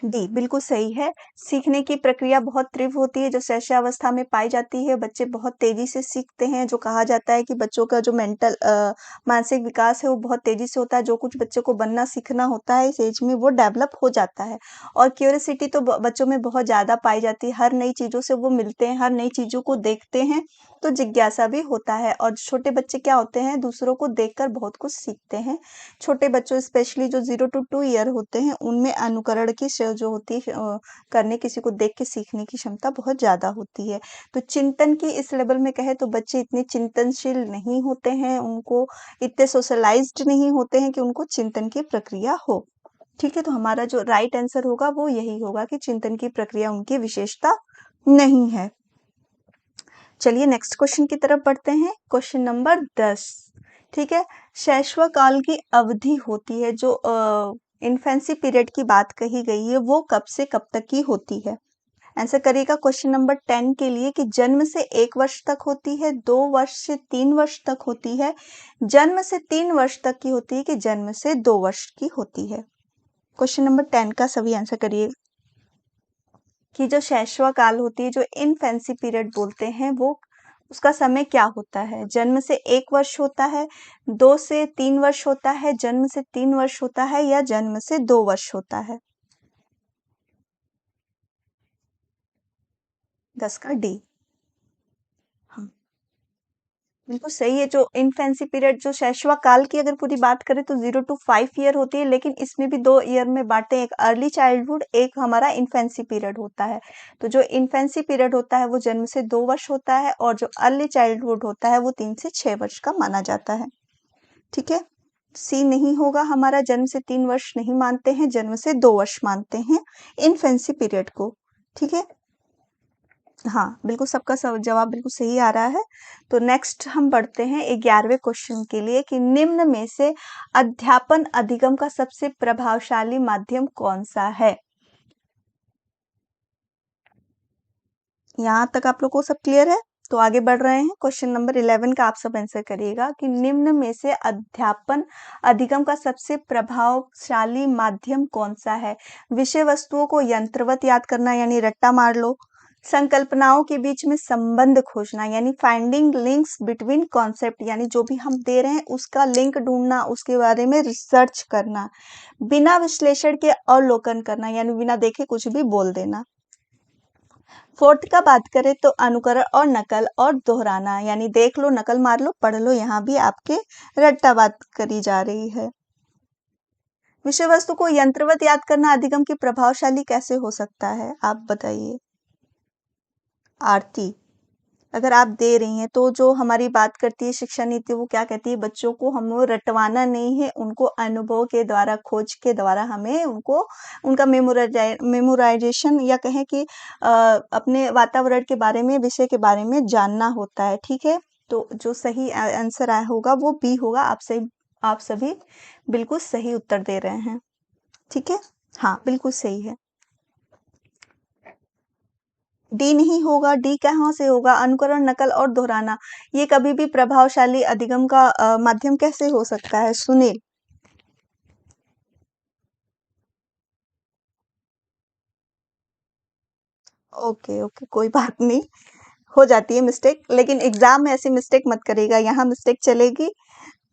डी बिल्कुल सही है। सीखने की प्रक्रिया बहुत तीव्र होती है जो शैशवावस्था में पाई जाती है। बच्चे बहुत तेजी से सीखते हैं। जो कहा जाता है कि बच्चों का जो मानसिक विकास है वो बहुत तेजी से होता है। जो कुछ बच्चों को बनना सीखना होता है इस एज में वो डेवलप हो जाता है। और क्यूरियोसिटी तो बच्चों में बहुत ज्यादा पाई जाती है। हर नई चीजों से वो मिलते हैं, हर नई चीजों को देखते हैं, तो जिज्ञासा भी होता है। और छोटे बच्चे क्या होते हैं? दूसरों को देखकर बहुत कुछ सीखते हैं। छोटे बच्चों स्पेशली जो 0 to 2 ईयर होते हैं उनमें अनुकरण की जो होती है करने, किसी को देख के सीखने की क्षमता बहुत ज्यादा होती है। तो चिंतन की इस लेवल में कहे तो बच्चे इतने चिंतनशील नहीं होते हैं, उनको इतने सोशलाइज्ड नहीं होते हैं कि उनको चिंतन की प्रक्रिया हो। ठीक है, तो हमारा जो राइट आंसर होगा वो यही होगा कि चिंतन की प्रक्रिया उनकी विशेषता नहीं है। चलिए नेक्स्ट क्वेश्चन की तरफ बढ़ते हैं। Question number 10। ठीक है, शैशव काल की अवधि होती है जो इन्फेंसी पीरियड की बात कही गई है वो कब से कब तक की होती है? आंसर करिएगा क्वेश्चन नंबर 10 के लिए कि जन्म से 1 वर्ष तक होती है, 2 वर्ष से 3 वर्ष तक होती है, जन्म से 3 वर्ष तक की होती है कि जन्म से 2 वर्ष की होती है? क्वेश्चन नंबर 10 का सभी आंसर करिए। कि जो शैशवाकाल होती है, जो इन्फेंसी पीरियड बोलते हैं, वो उसका समय क्या होता है? जन्म से 1 वर्ष होता है, 2 से 3 वर्ष होता है, जन्म से 3 वर्ष होता है या जन्म से 2 वर्ष होता है? 10 का डी। हाँ, बिल्कुल सही है। जो इन्फेंसी पीरियड, जो शैशवाकाल की अगर पूरी बात करें तो 0 टू 5 ईयर होती है, लेकिन इसमें भी 2 ईयर में बाँटे, एक अर्ली चाइल्डहुड, एक हमारा इन्फेंसी पीरियड होता है। तो जो इन्फेंसी पीरियड होता है वो जन्म से 2 वर्ष होता है और जो अर्ली चाइल्डहुड होता है वो 3 से 6 वर्ष का माना जाता है। ठीक है? सी नहीं होगा हमारा, जन्म से 3 वर्ष नहीं मानते हैं, जन्म से 2 वर्ष मानते हैं इन्फेंसी पीरियड को। ठीक है? हाँ, बिल्कुल सबका जवाब बिल्कुल सही आ रहा है। तो नेक्स्ट हम बढ़ते हैं 11वें क्वेश्चन के लिए कि निम्न में से अध्यापन अधिगम का सबसे प्रभावशाली माध्यम कौन-सा है? यहाँ तक आप लोग को सब क्लियर है? तो आगे बढ़ रहे हैं, क्वेश्चन नंबर 11 का आप सब आंसर करिएगा कि निम्न में से अध्यापन अधिगम का सबसे प्रभावशाली माध्यम कौन-सा है? विषय वस्तुओं को यंत्रवत याद करना यानी रट्टा मार लो, संकल्पनाओं के बीच में संबंध खोजना यानी फाइंडिंग लिंक्स बिटवीन कॉन्सेप्ट यानी जो भी हम दे रहे हैं उसका लिंक ढूंढना, उसके बारे में रिसर्च करना, बिना विश्लेषण के अवलोकन करना यानी बिना देखे कुछ भी बोल देना। फोर्थ का बात करें तो अनुकरण और नकल और दोहराना यानी देख लो, नकल मार लो, पढ़ लो, यहाँ भी आपके रट्टा बात करी जा रही है। विषय वस्तु को यंत्रवत याद करना अधिगम की प्रभावशाली कैसे हो सकता है, आप बताइए। आरती, अगर आप दे रही हैं तो जो हमारी बात करती है शिक्षा नीति वो क्या कहती है, बच्चों को हमें रटवाना नहीं है, उनको अनुभव के द्वारा, खोज के द्वारा हमें उनको उनका मेमोराइजेशन या कहें कि अपने वातावरण के बारे में, विषय के बारे में जानना होता है। ठीक है, तो जो सही आंसर आया होगा वो बी होगा। आप सभी बिल्कुल सही उत्तर दे रहे हैं। ठीक है, हाँ बिल्कुल सही है। डी नहीं होगा, डी कहाँ से होगा? अनुकरण, नकल और दोहराना ये कभी भी प्रभावशाली अधिगम का माध्यम कैसे हो सकता है? सुनील। ओके ओके, कोई बात नहीं, हो जाती है मिस्टेक, लेकिन एग्जाम में ऐसी मिस्टेक मत करिएगा। यहाँ मिस्टेक चलेगी,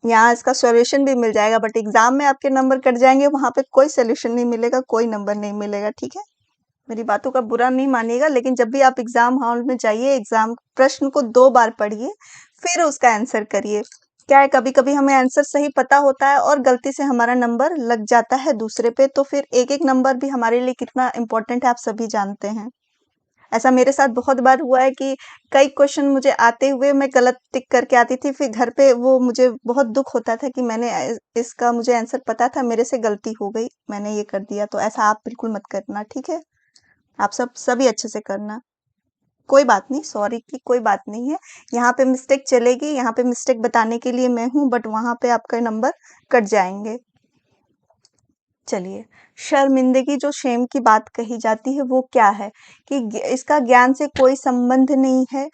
यहाँ इसका सॉल्यूशन भी मिल जाएगा, बट एग्जाम में आपके नंबर कट जाएंगे, वहां पे कोई सोल्यूशन नहीं मिलेगा, कोई नंबर नहीं मिलेगा। ठीक है, मेरी बातों का बुरा नहीं मानिएगा, लेकिन जब भी आप एग्जाम हॉल में जाइए, एग्जाम प्रश्न को 2 बार पढ़िए, फिर उसका आंसर करिए। क्या है, कभी-कभी हमें आंसर सही पता होता है और गलती से हमारा नंबर लग जाता है दूसरे पे, तो फिर एक-एक नंबर भी हमारे लिए कितना इम्पोर्टेंट है, आप सभी जानते हैं। ऐसा मेरे साथ बहुत बार हुआ है कि कई क्वेश्चन मुझे आते हुए मैं गलत टिक करके आती थी, फिर घर पे वो मुझे बहुत दुःख होता था कि मैंने इसका मुझे आंसर पता था, मेरे से गलती हो गई, मैंने ये कर दिया। तो ऐसा आप बिल्कुल मत करना, ठीक है? आप सभी अच्छे से करना। कोई बात नहीं, सॉरी की कोई बात नहीं है। यहाँ पे मिस्टेक चलेगी, यहाँ पे मिस्टेक बताने के लिए मैं हूँ, बट वहाँ पे आपका नंबर कट जाएँगे। चलिए, शर्मिंदगी जो शेम की बात कही जाती है वो क्या है? कि इसका ज्ञान से कोई संबंध नहीं है,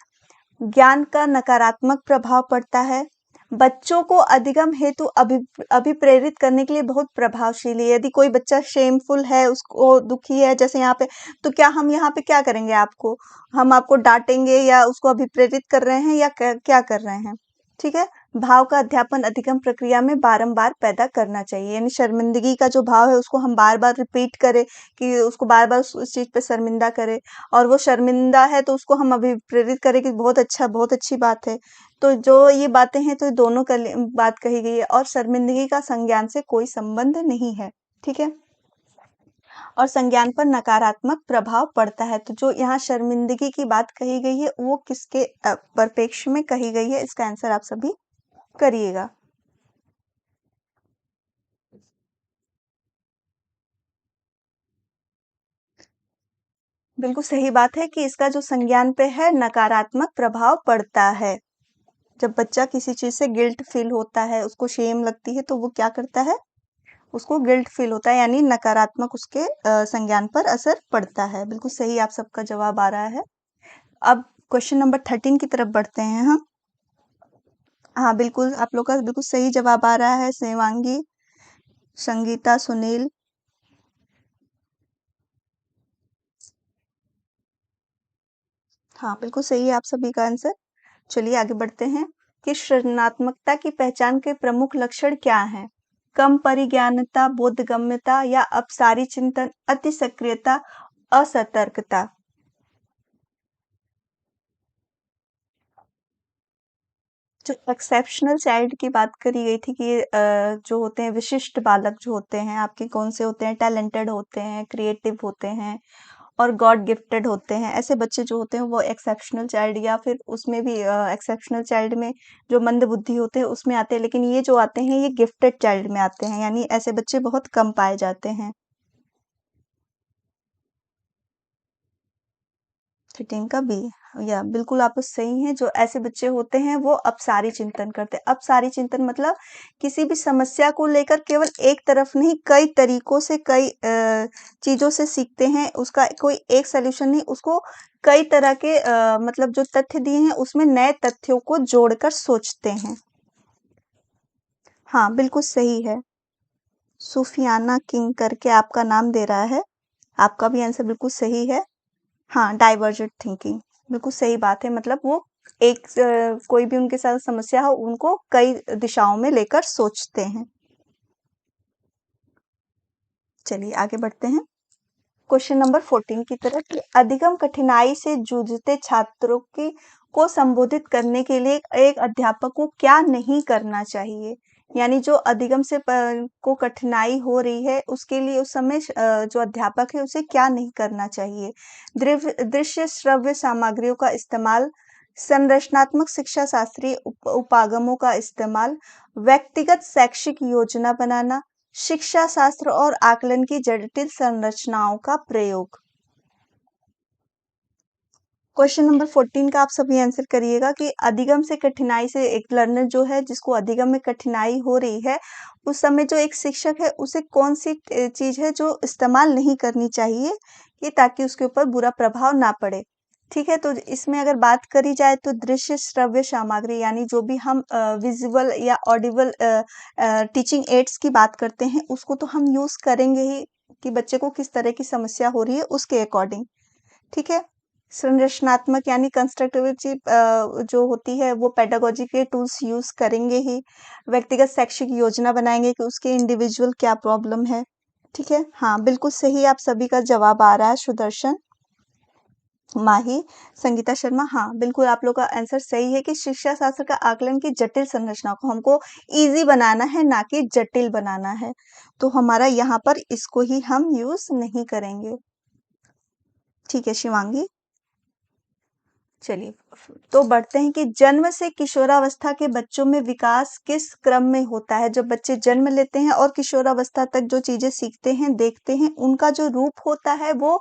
ज्ञान का नकारात्मक प्रभाव पड़ता है, बच्चों को अधिगम हेतु अभिप्रेरित करने के लिए बहुत प्रभावशाली है। यदि कोई बच्चा शेमफुल है, उसको दुखी है, जैसे यहाँ पे, तो क्या हम यहाँ पे क्या करेंगे आपको? हम आपको डांटेंगे या उसको अभिप्रेरित कर रहे हैं या क्या कर रहे हैं? ठीक है, भाव का अध्यापन अधिगम प्रक्रिया में बारंबार पैदा करना चाहिए, यानी शर्मिंदगी का जो भाव है उसको हम बार बार रिपीट करें, कि उसको बार बार उस चीज पे शर्मिंदा करें, और वो शर्मिंदा है तो उसको हम अभिप्रेरित करें कि बहुत अच्छा, बहुत अच्छी बात है। तो जो ये बातें हैं, तो दोनों का बात कही गई है, और शर्मिंदगी का संज्ञान से कोई संबंध नहीं है। ठीक है, और संज्ञान पर नकारात्मक प्रभाव पड़ता है। तो जो यहाँ शर्मिंदगी की बात कही गई है वो किसके परिप्रेक्ष्य में कही गई है, इसका आंसर आप सभी करिएगा। बिल्कुल सही बात है कि इसका जो संज्ञान पे है नकारात्मक प्रभाव पड़ता है। जब बच्चा किसी चीज से गिल्ट फील होता है, उसको शेम लगती है, तो वो क्या करता है, उसको गिल्ट फील होता है, यानी नकारात्मक उसके संज्ञान पर असर पड़ता है। बिल्कुल सही आप सबका जवाब आ रहा है। अब क्वेश्चन नंबर 13 की तरफ बढ़ते हैं हम। हाँ बिल्कुल, आप लोग का बिल्कुल सही जवाब आ रहा है। शिवांगी, संगीता, सुनील। हाँ, बिल्कुल सही है आप सभी का आंसर। चलिए आगे बढ़ते हैं कि सृजनात्मकता की पहचान के प्रमुख लक्षण क्या हैं? कम परिज्ञानता, बोधगम्यता या अपसारी चिंतन, अति सक्रियता, असतर्कता। जो एक्सेप्शनल चाइल्ड की बात करी गई थी कि जो होते हैं विशिष्ट बालक जो होते हैं आपके कौन से होते हैं, टैलेंटेड होते हैं, क्रिएटिव होते हैं और गॉड गिफ्टेड होते हैं। ऐसे बच्चे जो होते हैं वो एक्सेप्शनल चाइल्ड या फिर उसमें भी एक्सेप्शनल चाइल्ड में जो मंदबुद्धि होते हैं उसमें आते हैं, लेकिन ये जो आते हैं ये गिफ्टेड चाइल्ड में आते हैं, यानी ऐसे बच्चे बहुत कम पाए जाते हैं। 13 का बी, या बिल्कुल आप सही हैं। जो ऐसे बच्चे होते हैं वो अपसारी चिंतन करते हैं। अपसारी चिंतन मतलब किसी भी समस्या को लेकर केवल एक तरफ नहीं, कई तरीकों से, कई चीज़ों से सीखते हैं। उसका कोई एक सॉल्यूशन नहीं, उसको कई तरह के मतलब जो तथ्य दिए हैं उसमें नए तथ्यों को जोड़कर सोचते हैं। हाँ, बिल्कुल सही है। सूफियाना किंग करके आपका नाम दे रहा है। आपका भी आंसर बिल्कुल सही है। हाँ, डाइवर्जेंट थिंकिंग, बिल्कुल सही बात है। मतलब वो एक कोई भी उनके साथ समस्या हो, उनको कई दिशाओं में लेकर सोचते हैं। चलिए आगे बढ़ते हैं क्वेश्चन नंबर 14 की तरफ कि अधिगम कठिनाई से जूझते छात्रों की को संबोधित करने के लिए एक अध्यापक को क्या नहीं करना चाहिए? यानी जो अधिगम से को कठिनाई हो रही है उसके लिए उस समय जो अध्यापक है उसे क्या नहीं करना चाहिए? दृश्य श्रव्य सामग्रियों का इस्तेमाल, संरचनात्मक शिक्षा शास्त्रीय उपागमों का इस्तेमाल, व्यक्तिगत शैक्षिक योजना बनाना, शिक्षा शास्त्र और आकलन की जटिल संरचनाओं का प्रयोग। क्वेश्चन नंबर 14 का आप सभी आंसर करिएगा कि अधिगम से कठिनाई से एक लर्नर जो है जिसको अधिगम में कठिनाई हो रही है उस समय जो एक शिक्षक है उसे कौन सी चीज है जो इस्तेमाल नहीं करनी चाहिए कि ताकि उसके ऊपर बुरा प्रभाव ना पड़े। ठीक है, तो इसमें अगर बात करी जाए तो दृश्य श्रव्य सामग्री यानी जो भी हम विजुअल या ऑडिबल टीचिंग एड्स की बात करते हैं उसको तो हम यूज करेंगे ही कि बच्चे को किस तरह की समस्या हो रही है उसके अकॉर्डिंग। ठीक है, संरचनात्मक यानी कंस्ट्रक्टिविटी जो होती है वो पेडागोजी के टूल्स यूज करेंगे ही। व्यक्तिगत शैक्षिक योजना बनाएंगे कि उसके इंडिविजुअल क्या प्रॉब्लम है। ठीक है, हाँ बिल्कुल सही, आप सभी का जवाब आ रहा है। सुदर्शन, माही, संगीता शर्मा, हाँ बिल्कुल आप लोग का आंसर सही है कि शिक्षा शास्त्र का आकलन की जटिल संरचना को हमको इजी बनाना है, ना कि जटिल बनाना है। तो हमारा यहाँ पर इसको ही हम यूज नहीं करेंगे। ठीक है शिवांगी, चलिए तो बढ़ते हैं कि जन्म से किशोरावस्था के बच्चों में विकास किस क्रम में होता है? जब बच्चे जन्म लेते हैं और किशोरावस्था तक जो चीजें सीखते हैं, देखते हैं, उनका जो रूप होता है वो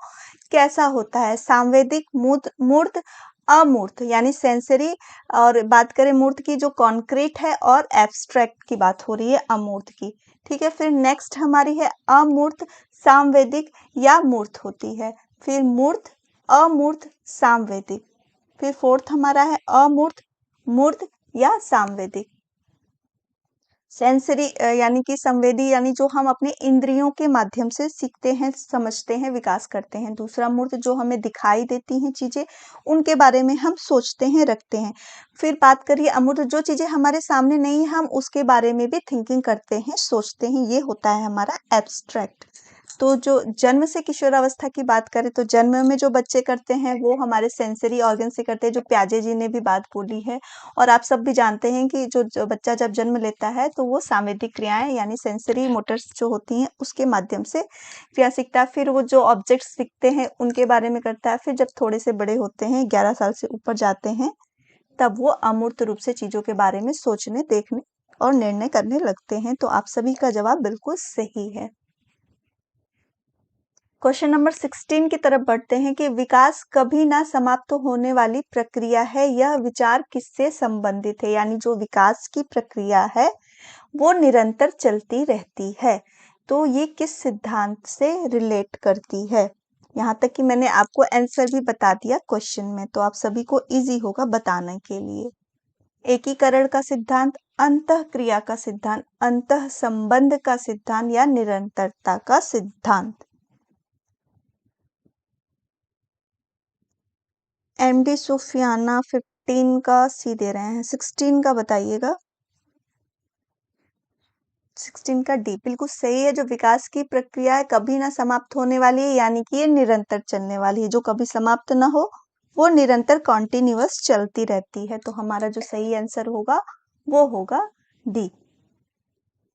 कैसा होता है? सांवेदिक, मूर्त, मूर्त, अमूर्त यानी सेंसरी। और बात करें मूर्त की जो कॉन्क्रीट है, और एब्स्ट्रैक्ट की बात हो रही है अमूर्त की। ठीक है, फिर नेक्स्ट हमारी है अमूर्त, सांवेदिक या मूर्त होती है। फिर मूर्त, अमूर्त, सांवेदिक। फिर फोर्थ हमारा है अमूर्त, मूर्त या सामवेदी। सेंसरी यानी कि संवेदी यानी जो हम अपने इंद्रियों के माध्यम से सीखते हैं, समझते हैं, विकास करते हैं। दूसरा मूर्त जो हमें दिखाई देती हैं चीजें, उनके बारे में हम सोचते हैं, रखते हैं। फिर बात करिए अमूर्त, जो चीजें हमारे सामने नहीं है हम उसके बारे में भी थिंकिंग करते हैं, सोचते हैं। ये होता है हमारा एब्स्ट्रैक्ट। तो जो जन्म से किशोरावस्था की बात करें तो जन्म में जो बच्चे करते हैं वो हमारे सेंसरी ऑर्गन से करते हैं, जो प्याजे जी ने भी बात बोली है। और आप सब भी जानते हैं कि जो बच्चा जब जन्म लेता है तो वो सांवेदिक क्रियाएं यानी सेंसरी मोटर्स जो होती हैं उसके माध्यम से क्रिया सीखता है। फिर वो जो ऑब्जेक्ट सीखते हैं उनके बारे में करता है। फिर जब थोड़े से बड़े होते हैं, 11 साल से ऊपर जाते हैं, तब वो अमूर्त रूप से चीजों के बारे में सोचने, देखने और निर्णय करने लगते हैं। तो आप सभी का जवाब बिल्कुल सही है। क्वेश्चन नंबर 16 की तरफ बढ़ते हैं कि विकास कभी ना समाप्त होने वाली प्रक्रिया है, यह विचार किससे संबंधित है? यानी जो विकास की प्रक्रिया है वो निरंतर चलती रहती है। तो ये किस सिद्धांत से रिलेट करती है? यहाँ तक कि मैंने आपको आंसर भी बता दिया क्वेश्चन में, तो आप सभी को इजी होगा बताने के लिए। एकीकरण का सिद्धांत, अंतःक्रिया का सिद्धांत, अंतः संबंध का सिद्धांत या निरंतरता का सिद्धांत। एमडी सुफियाना 15 का सी दे रहे हैं, 16 का बताइएगा। 16 का डी बिल्कुल सही है। जो विकास की प्रक्रिया है कभी ना समाप्त होने वाली है, यानी कि ये निरंतर चलने वाली है। जो कभी समाप्त ना हो वो निरंतर कॉन्टिन्यूअस चलती रहती है। तो हमारा जो सही आंसर होगा वो होगा डी।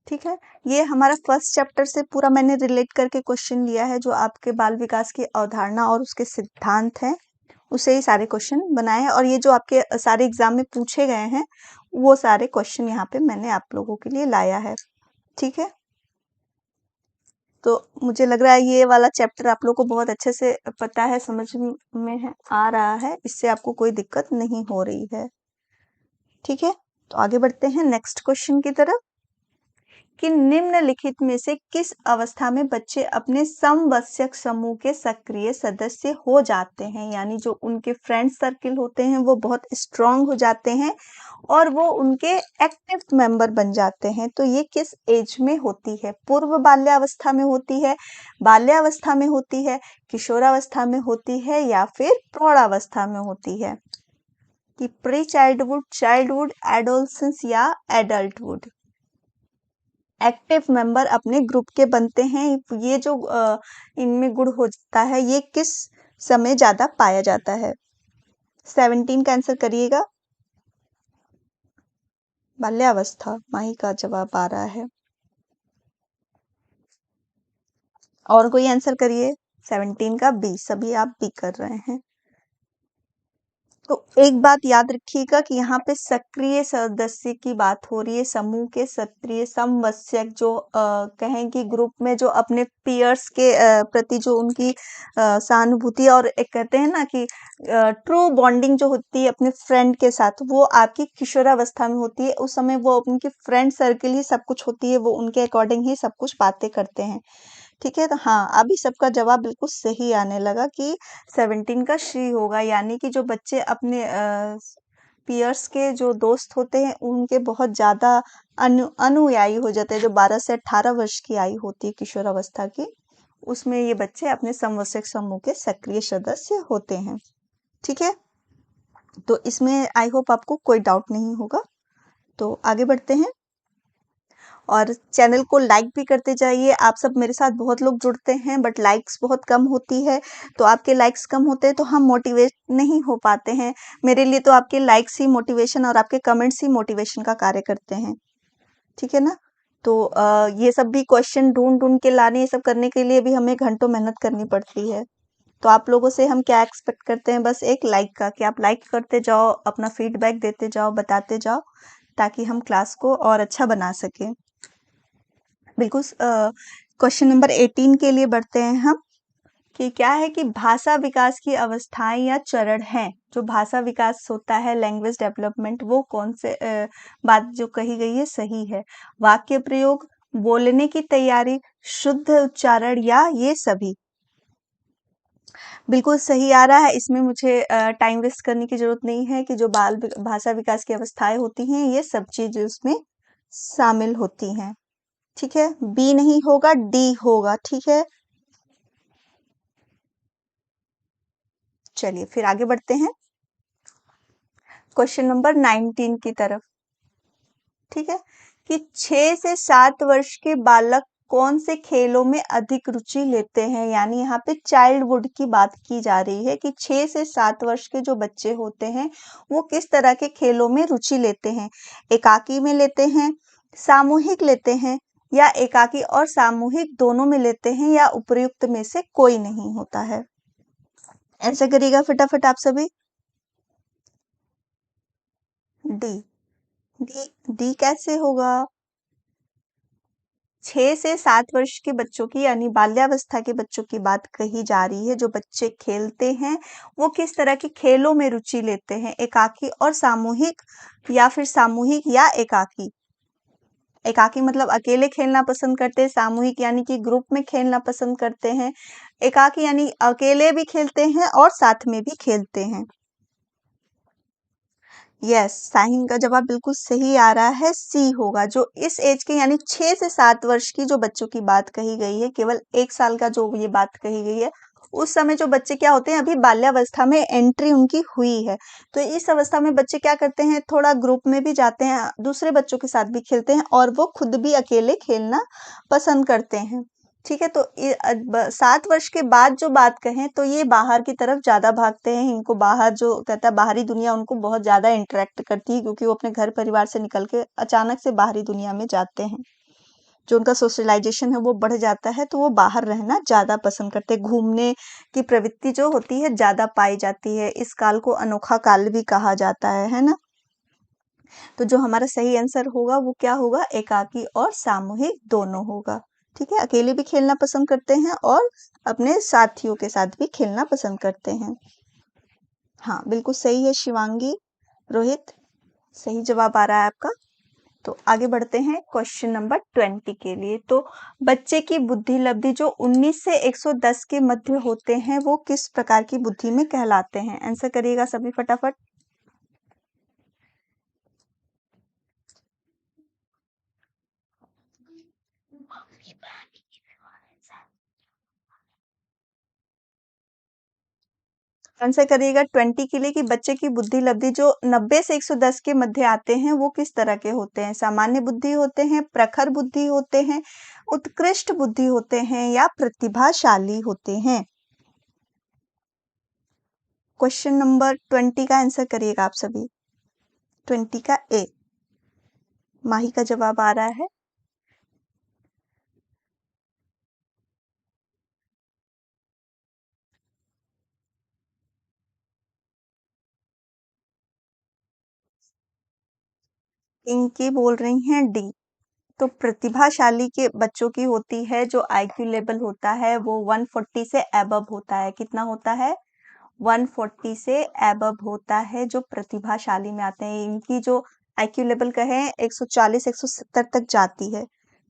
ठीक है, ये हमारा फर्स्ट चैप्टर से पूरा मैंने रिलेट करके क्वेश्चन लिया है। जो आपके बाल विकास की अवधारणा और उसके सिद्धांत हैं उसे ही सारे क्वेश्चन बनाए हैं, और ये जो आपके सारे एग्जाम में पूछे गए हैं वो सारे क्वेश्चन यहाँ पे मैंने आप लोगों के लिए लाया है। ठीक है, तो मुझे लग रहा है ये वाला चैप्टर आप लोग को बहुत अच्छे से पता है, समझ में है, आ रहा है, इससे आपको कोई दिक्कत नहीं हो रही है। ठीक है, तो आगे बढ़ते हैं नेक्स्ट क्वेश्चन की तरफ कि निम्नलिखित में से किस अवस्था में बच्चे अपने समवयस्क समूह के सक्रिय सदस्य हो जाते हैं, यानी जो उनके फ्रेंड सर्किल होते हैं वो बहुत स्ट्रांग हो जाते हैं और वो उनके एक्टिव मेंबर बन जाते हैं। तो ये किस एज में होती है? पूर्व बाल्यावस्था में होती है, बाल्यावस्था में होती है, किशोरावस्था में होती है, या फिर प्रौढ़ावस्था में होती है? कि प्री चाइल्डहुड, चाइल्डहुड, एडोलसेंस या एडल्टहुड? एक्टिव मेंबर अपने ग्रुप के बनते हैं। ये जो इनमें गुण होता है ये किस समय ज्यादा पाया जाता है? 17 का आंसर करिएगा। बाल्यावस्था, माही का जवाब आ रहा है। और कोई आंसर करिए। 17 का बी, सभी आप बी कर रहे हैं। तो एक बात याद रखिएगा कि यहाँ पे सक्रिय सदस्य की बात हो रही है, समूह के सक्रिय समवयस्क जो कहें कि ग्रुप में जो अपने पीयर्स के प्रति जो उनकी सहानुभूति और एक कहते हैं ना कि ट्रू बॉन्डिंग जो होती है अपने फ्रेंड के साथ, वो आपकी किशोरावस्था में होती है। उस समय वो उनकी फ्रेंड सर्किल ही सब कुछ होती है, वो उनके अकॉर्डिंग ही सब कुछ बातें करते हैं। ठीक है, तो हाँ अभी सबका जवाब बिल्कुल सही आने लगा कि 17 का शी होगा, यानी कि जो बच्चे अपने पियर्स के जो दोस्त होते हैं उनके बहुत ज्यादा अनुयायी हो जाते हैं। जो 12 से 18 वर्ष की आयु होती है किशोरावस्था की, उसमें ये बच्चे अपने समवयस्क समूह के सक्रिय सदस्य होते हैं। ठीक है, तो इसमें आई होप आपको कोई डाउट नहीं होगा। तो आगे बढ़ते हैं और चैनल को लाइक भी करते जाइए। आप सब मेरे साथ बहुत लोग जुड़ते हैं बट लाइक्स बहुत कम होती है, तो आपके लाइक्स कम होते हैं तो हम मोटिवेट नहीं हो पाते हैं। मेरे लिए तो आपके लाइक्स ही मोटिवेशन और आपके कमेंट्स ही मोटिवेशन का कार्य करते हैं। ठीक है ना, तो ये सब भी क्वेश्चन ढूंढ ढूंढ के लाने, ये सब करने के लिए भी हमें घंटों मेहनत करनी पड़ती है। तो आप लोगों से हम क्या एक्सपेक्ट करते हैं? बस एक लाइक का, कि आप लाइक करते जाओ, अपना फीडबैक देते जाओ, बताते जाओ, ताकि हम क्लास को और अच्छा बना सकें। बिल्कुल, क्वेश्चन नंबर 18 के लिए बढ़ते हैं हम कि क्या है कि भाषा विकास की अवस्थाएं या चरण हैं। जो भाषा विकास होता है, लैंग्वेज डेवलपमेंट, वो कौन से बात जो कही गई है सही है? वाक्य प्रयोग, बोलने की तैयारी, शुद्ध उच्चारण, या ये सभी? बिल्कुल सही आ रहा है। इसमें मुझे टाइम वेस्ट करने की जरूरत नहीं है कि जो भाषा विकास की अवस्थाएं होती हैं ये सब चीजें उसमें शामिल होती हैं। ठीक है, बी नहीं होगा, डी होगा। ठीक है, चलिए फिर आगे बढ़ते हैं क्वेश्चन नंबर 19 की तरफ। ठीक है, कि 6 से 7 वर्ष के बालक कौन से खेलों में अधिक रुचि लेते हैं? यानी यहाँ पे चाइल्डहुड की बात की जा रही है कि 6 से 7 वर्ष के जो बच्चे होते हैं वो किस तरह के खेलों में रुचि लेते हैं? एकाकी में लेते हैं, सामूहिक लेते हैं, या एकाकी और सामूहिक दोनों में लेते हैं, या उपयुक्त में से कोई नहीं होता है? ऐसे करिएगा फटाफट आप सभी। डी, डी, डी कैसे होगा? 6 से 7 वर्ष के बच्चों की यानी बाल्यावस्था के बच्चों की बात कही जा रही है। जो बच्चे खेलते हैं वो किस तरह के खेलों में रुचि लेते हैं? एकाकी और सामूहिक, या फिर सामूहिक या एकाकी? एकाकी मतलब अकेले खेलना पसंद करते हैं, सामूहिक यानी कि ग्रुप में खेलना पसंद करते हैं, एकाकी यानी अकेले भी खेलते हैं और साथ में भी खेलते हैं। यस, साहिन का जवाब बिल्कुल सही आ रहा है, सी होगा। जो इस एज के यानी 6 से 7 वर्ष की जो बच्चों की बात कही गई है, केवल 1 साल का जो ये बात कही गई है उस समय जो बच्चे क्या होते हैं, अभी बाल्यावस्था में एंट्री उनकी हुई है, तो इस अवस्था में बच्चे क्या करते हैं, थोड़ा ग्रुप में भी जाते हैं, दूसरे बच्चों के साथ भी खेलते हैं और वो खुद भी अकेले खेलना पसंद करते हैं। ठीक है, तो 7 वर्ष के बाद जो बात कहें तो ये बाहर की तरफ ज्यादा भागते हैं। इनको बाहर जो कहता है बाहरी दुनिया उनको बहुत ज्यादा इंटरेक्ट करती है, क्योंकि वो अपने घर परिवार से निकल के अचानक से बाहरी दुनिया में जाते हैं। जो उनका सोशलाइजेशन है वो बढ़ जाता है, तो वो बाहर रहना ज्यादा पसंद करते हैं। घूमने की प्रवृत्ति जो होती है ज्यादा पाई जाती है। इस काल को अनोखा काल भी कहा जाता है ना। तो जो हमारा सही आंसर होगा वो क्या होगा, एकाकी और सामूहिक दोनों होगा। ठीक है, अकेले भी खेलना पसंद करते हैं और अपने साथियों के साथ भी खेलना पसंद करते हैं। हाँ, बिल्कुल सही है शिवांगी। रोहित, सही जवाब आ रहा है आपका। तो आगे बढ़ते हैं क्वेश्चन नंबर 20 के लिए। तो बच्चे की बुद्धि लब्धि जो 19 से 110 के मध्य होते हैं वो किस प्रकार की बुद्धि में कहलाते हैं? आंसर करिएगा सभी फटाफट। आंसर करिएगा 20 के लिए कि बच्चे की बुद्धि लब्धि जो 90 से 110 के मध्य आते हैं वो किस तरह के होते हैं? सामान्य बुद्धि होते हैं, प्रखर बुद्धि होते हैं, उत्कृष्ट बुद्धि होते हैं या प्रतिभाशाली होते हैं? क्वेश्चन नंबर 20 का आंसर करिएगा आप सभी। 20 का ए। माही का जवाब आ रहा है। इनकी बोल रही हैं डी। तो प्रतिभाशाली के बच्चों की होती है जो आईक्यू लेवल होता है वो 140 से अबव होता है। कितना होता है? 140 से अबव होता है जो प्रतिभाशाली में आते हैं। इनकी जो आईक्यू लेवल कहें 140 170 तक जाती है।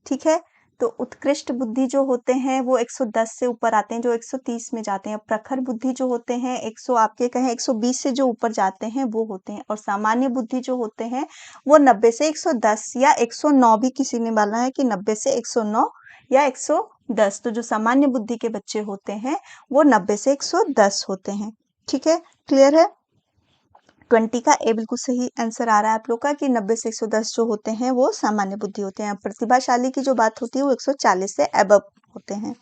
ठीक है, तो उत्कृष्ट बुद्धि जो होते हैं वो 110 से ऊपर आते हैं, जो 130 में जाते हैं। प्रखर बुद्धि जो होते हैं 100 आपके कहें 120 से जो ऊपर जाते हैं वो होते हैं। और सामान्य बुद्धि जो होते हैं वो 90 से 110 या 109 भी किसी ने बोला है कि 90 से 109 या 110। तो जो सामान्य बुद्धि के बच्चे होते हैं वो 90 से 110 होते हैं। ठीक है, क्लियर है। 20 का ए बिल्कुल सही आंसर आ रहा है आप लोग का कि 90 से 110 जो होते हैं वो सामान्य बुद्धि होते हैं। प्रतिभाशाली की जो बात होती है वो 140 से अबव होते हैं।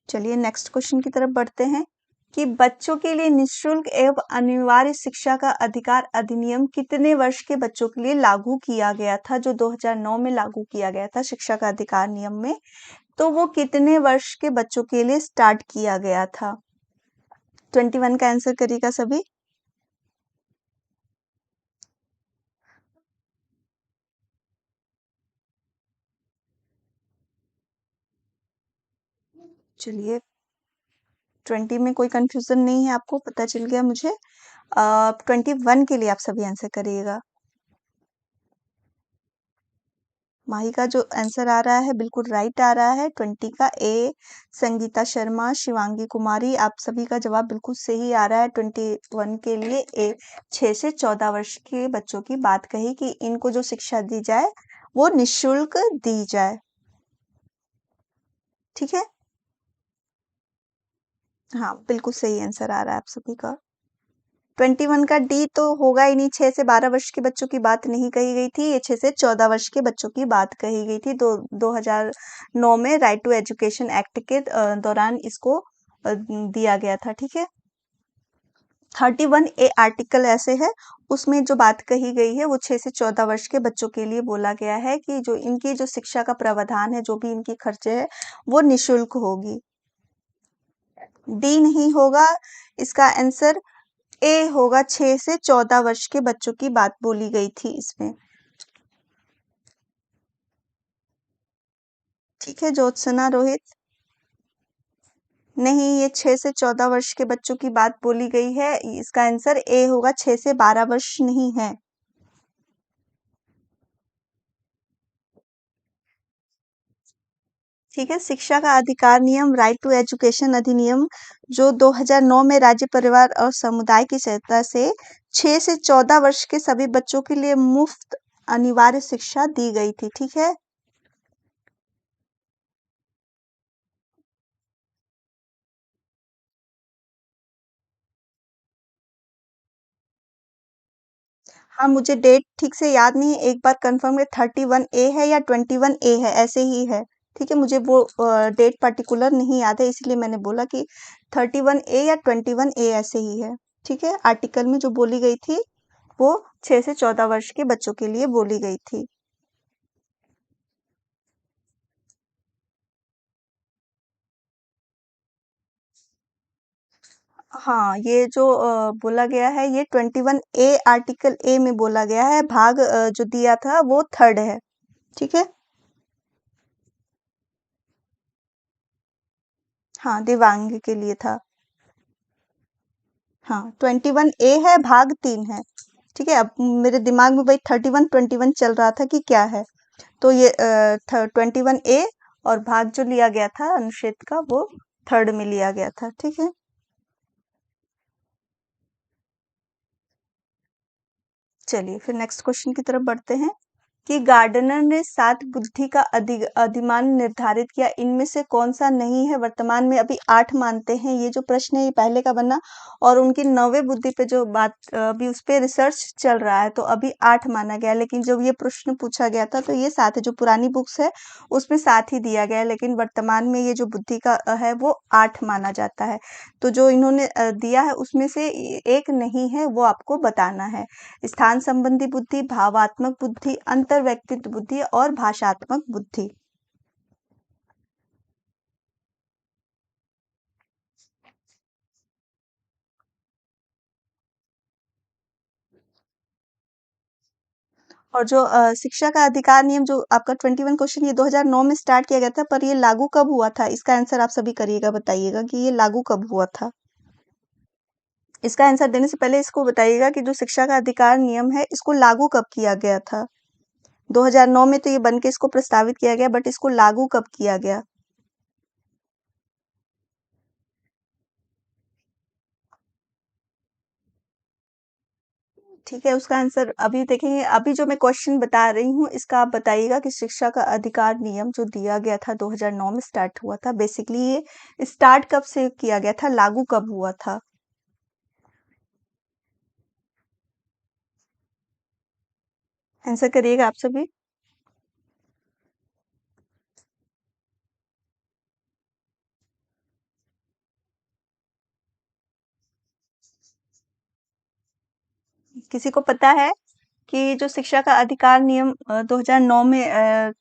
चलिए नेक्स्ट क्वेश्चन की तरफ बढ़ते हैं कि बच्चों के लिए निःशुल्क एवं अनिवार्य शिक्षा का अधिकार अधिनियम कितने वर्ष के बच्चों के लिए लागू किया गया था? जो 2009 में लागू किया गया था शिक्षा का अधिकार नियम में, तो वो कितने वर्ष के बच्चों के लिए स्टार्ट किया गया था? 21 का आंसर करिएगा सभी। चलिए 20 में कोई कंफ्यूजन नहीं है, आपको पता चल गया मुझे। 21 के लिए आप सभी आंसर करिएगा। माही का जो आंसर आ रहा है बिल्कुल राइट आ रहा है। 20 का ए। संगीता शर्मा, शिवांगी कुमारी, आप सभी का जवाब बिल्कुल सही आ रहा है। 21 के लिए ए। 6 से 14 वर्ष के बच्चों की बात कही कि इनको जो शिक्षा दी जाए वो निःशुल्क दी जाए। ठीक है, हाँ बिल्कुल सही आंसर आ रहा है आप सभी का। 21 का डी तो होगा ही नहीं। 6 से 12 वर्ष के बच्चों की बात नहीं कही गई थी, ये 6 से 14 वर्ष के बच्चों की बात कही गई थी। 2009 में राइट टू एजुकेशन एक्ट के दौरान इसको दिया गया था। ठीक है, 31 ए आर्टिकल ऐसे है, उसमें जो बात कही गई है वो 6 से 14 वर्ष के बच्चों के लिए बोला गया है कि जो इनकी जो शिक्षा का प्रावधान है, जो भी इनकी खर्चे है वो निःशुल्क होगी। डी नहीं होगा, इसका आंसर ए होगा। 6 से 14 वर्ष के बच्चों की बात बोली गई थी इसमें। ठीक है ज्योत्सना, रोहित। नहीं, ये 6 से 14 वर्ष के बच्चों की बात बोली गई है। इसका आंसर ए होगा, 6 से 12 वर्ष नहीं है। ठीक है, शिक्षा का अधिकार नियम राइट टू एजुकेशन अधिनियम जो 2009 में राज्य परिवार और समुदाय की सहायता से 6 से 14 वर्ष के सभी बच्चों के लिए मुफ्त अनिवार्य शिक्षा दी गई थी। ठीक है, हाँ, मुझे डेट ठीक से याद नहीं है, एक बार कंफर्म है 31A है या 21A है, ऐसे ही है। ठीक है, मुझे वो डेट पर्टिकुलर नहीं याद है, इसलिए मैंने बोला कि 31A या 21A ऐसे ही है। ठीक है, आर्टिकल में जो बोली गई थी वो 6 से 14 वर्ष के बच्चों के लिए बोली गई थी। हाँ, ये जो बोला गया है ये 21A आर्टिकल ए में बोला गया है, भाग जो दिया था वो थर्ड है। ठीक है, हाँ, दिव्यांग के लिए था। हाँ, 21A है, भाग 3 है। ठीक है, अब मेरे दिमाग में वही 31 चल रहा था कि क्या है। तो ये 21A और भाग जो लिया गया था अनुच्छेद का वो थर्ड में लिया गया था। ठीक है, चलिए फिर नेक्स्ट क्वेश्चन की तरफ बढ़ते हैं कि गार्डनर ने 7 बुद्धि का अधिमान निर्धारित किया, इनमें से कौन सा नहीं है? वर्तमान में अभी 8 मानते हैं, ये जो प्रश्न है ये पहले का बना और उनकी 9वीं बुद्धि पे जो बात अभी उस पे रिसर्च चल रहा है, तो अभी 8 माना गया, लेकिन जब ये प्रश्न पूछा गया था तो ये 7 है। जो पुरानी बुक्स है उसमें 7 ही दिया गया है, लेकिन वर्तमान में ये जो बुद्धि का है वो 8 माना जाता है। तो जो इन्होंने दिया है उसमें से एक नहीं है, वो आपको बताना है। स्थान संबंधी बुद्धि, भावात्मक बुद्धि, अंतर्व्यक्तित्व बुद्धि और भाषात्मक बुद्धि। और जो शिक्षा का अधिकार नियम जो आपका 21 क्वेश्चन ये 2009 में स्टार्ट किया गया था, पर ये लागू कब हुआ था? इसका आंसर आप सभी करिएगा, बताइएगा कि ये लागू कब हुआ था। इसका आंसर देने से पहले इसको बताइएगा कि जो शिक्षा का अधिकार नियम है इसको लागू कब किया गया था। 2009 में तो ये बन के इसको प्रस्तावित किया गया, बट इसको लागू कब किया गया? ठीक है, उसका आंसर अभी देखेंगे। अभी जो मैं क्वेश्चन बता रही हूँ इसका आप बताइएगा कि शिक्षा का अधिकार नियम जो दिया गया था 2009 में स्टार्ट हुआ था, बेसिकली ये स्टार्ट कब से किया गया था, लागू कब हुआ था? आंसर करिएगा आप सभी। किसी को पता है कि जो शिक्षा का अधिकार नियम 2009 में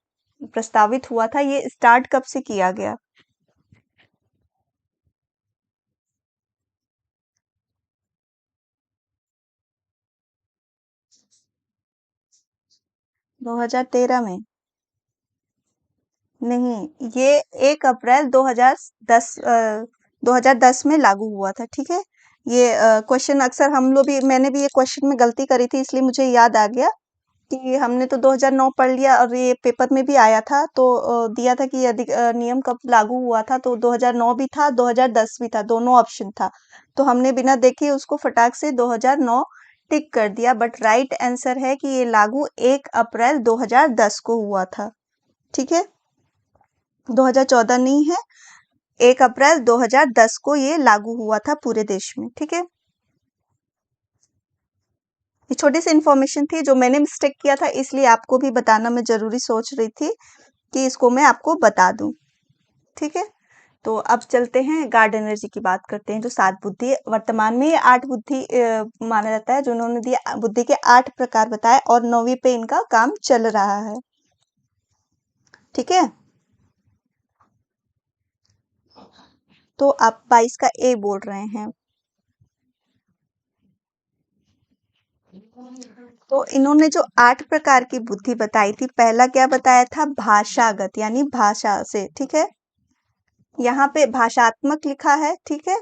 प्रस्तावित हुआ था, ये स्टार्ट कब से किया गया? 2013 में? नहीं, ये 1 अप्रैल 2010 2010 में लागू हुआ था। ठीक है, ये क्वेश्चन अक्सर हम लोग भी, मैंने भी ये क्वेश्चन में गलती करी थी, इसलिए मुझे याद आ गया कि हमने तो 2009 पढ़ लिया और ये पेपर में भी आया था, तो दिया था कि ये नियम कब लागू हुआ था, तो 2009 भी था, 2010 भी था, दोनों ऑप्शन था। तो हमने बिना देखे उसको फटाक से 2009 टिक कर दिया, बट राइट आंसर है कि ये लागू 1 अप्रैल 2010 को हुआ था। ठीक है, 2014 नहीं है, 1 अप्रैल 2010 को ये लागू हुआ था पूरे देश में। ठीक है, ये छोटी सी इन्फॉर्मेशन थी जो मैंने मिस्टेक किया था, इसलिए आपको भी बताना मैं जरूरी सोच रही थी कि इसको मैं आपको बता दूं। ठीक है, तो अब चलते हैं गार्ड एनर्जी की बात करते हैं, जो 7 बुद्धि है। वर्तमान में ये 8 बुद्धि माना जाता है, जो उन्होंने दिया बुद्धि के 8 प्रकार बताए और 9वीं पे इनका काम चल रहा है। ठीक है, तो आप 22 का ए बोल रहे हैं। तो इन्होंने जो 8 प्रकार की बुद्धि बताई थी, पहला क्या बताया था? भाषागत, यानी भाषा से। ठीक है, यहाँ पे भाषात्मक लिखा है। ठीक है,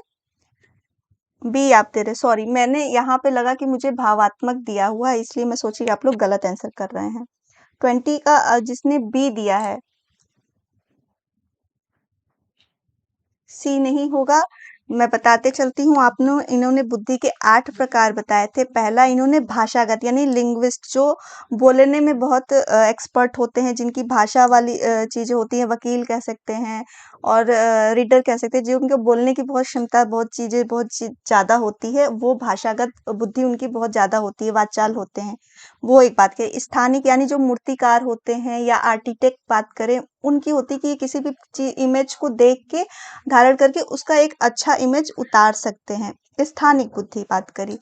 बी आप दे रहे, सॉरी, मैंने यहाँ पे लगा कि मुझे भावात्मक दिया हुआ है, इसलिए मैं सोची कि आप लोग गलत आंसर कर रहे हैं। 20 का जिसने बी दिया है, सी नहीं होगा। मैं बताते चलती हूँ। इन्होंने बुद्धि के 8 प्रकार बताए थे। पहला इन्होंने भाषागत यानी लिंग्विस्ट, जो बोलने में बहुत एक्सपर्ट होते हैं, जिनकी भाषा वाली चीजें होती हैं, वकील कह सकते हैं और रीडर कह सकते हैं, जो उनको बोलने की बहुत क्षमता, बहुत ज्यादा होती है, वो भाषागत बुद्धि उनकी बहुत ज्यादा होती है, वाचाल होते हैं। वो एक बात कही। स्थानिक यानी जो मूर्तिकार होते हैं या आर्किटेक्ट बात करें, उनकी होती है कि किसी भी इमेज को देख के धारण करके उसका एक अच्छा इमेज उतार सकते हैं। स्थानिक बुद्धि बात करी,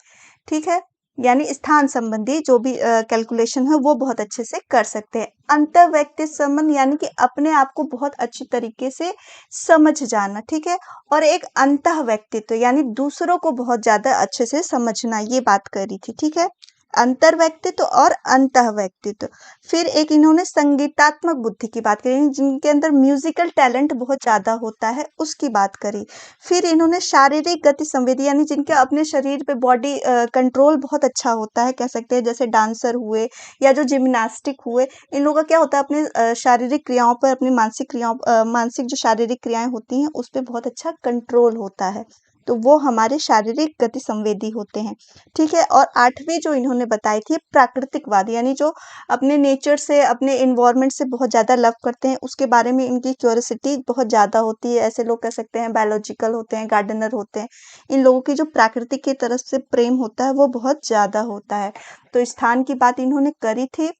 ठीक है, यानी स्थान संबंधी जो भी कैलकुलेशन है वो बहुत अच्छे से कर सकते हैं। अंतर व्यक्ति संबंध यानी कि अपने आप को बहुत अच्छी तरीके से समझ जाना, ठीक है। और एक अंतः व्यक्तित्व यानी दूसरों को बहुत ज्यादा अच्छे से समझना, ये बात करी थी, ठीक है। अंतर व्यक्तित्व और अंतः व्यक्तित्व। फिर एक इन्होंने संगीतात्मक बुद्धि की बात करी, जिनके अंदर म्यूजिकल टैलेंट बहुत ज्यादा होता है, उसकी बात करी। फिर इन्होंने शारीरिक गति संवेदी यानी जिनके अपने शरीर पे बॉडी कंट्रोल बहुत अच्छा होता है, कह सकते हैं, जैसे डांसर हुए या जो जिम्नास्टिक हुए, इन लोगों का क्या होता है, अपने शारीरिक क्रियाओं पर, अपनी मानसिक क्रियाओं, मानसिक जो शारीरिक क्रियाएं होती हैं उस पर बहुत अच्छा कंट्रोल होता है, तो वो हमारे शारीरिक गति संवेदी होते हैं, ठीक है। और 8वीं जो इन्होंने बताई थी प्राकृतिकवाद, यानी जो अपने नेचर से, अपने इन्वायरमेंट से बहुत ज्यादा लव करते हैं, उसके बारे में इनकी क्यूरियोसिटी बहुत ज्यादा होती है। ऐसे लोग कह सकते हैं बायोलॉजिकल होते हैं, गार्डनर होते हैं। इन लोगों की जो प्राकृतिक की तरफ से प्रेम होता है वो बहुत ज्यादा होता है। तो स्थान की बात इन्होंने करी थी।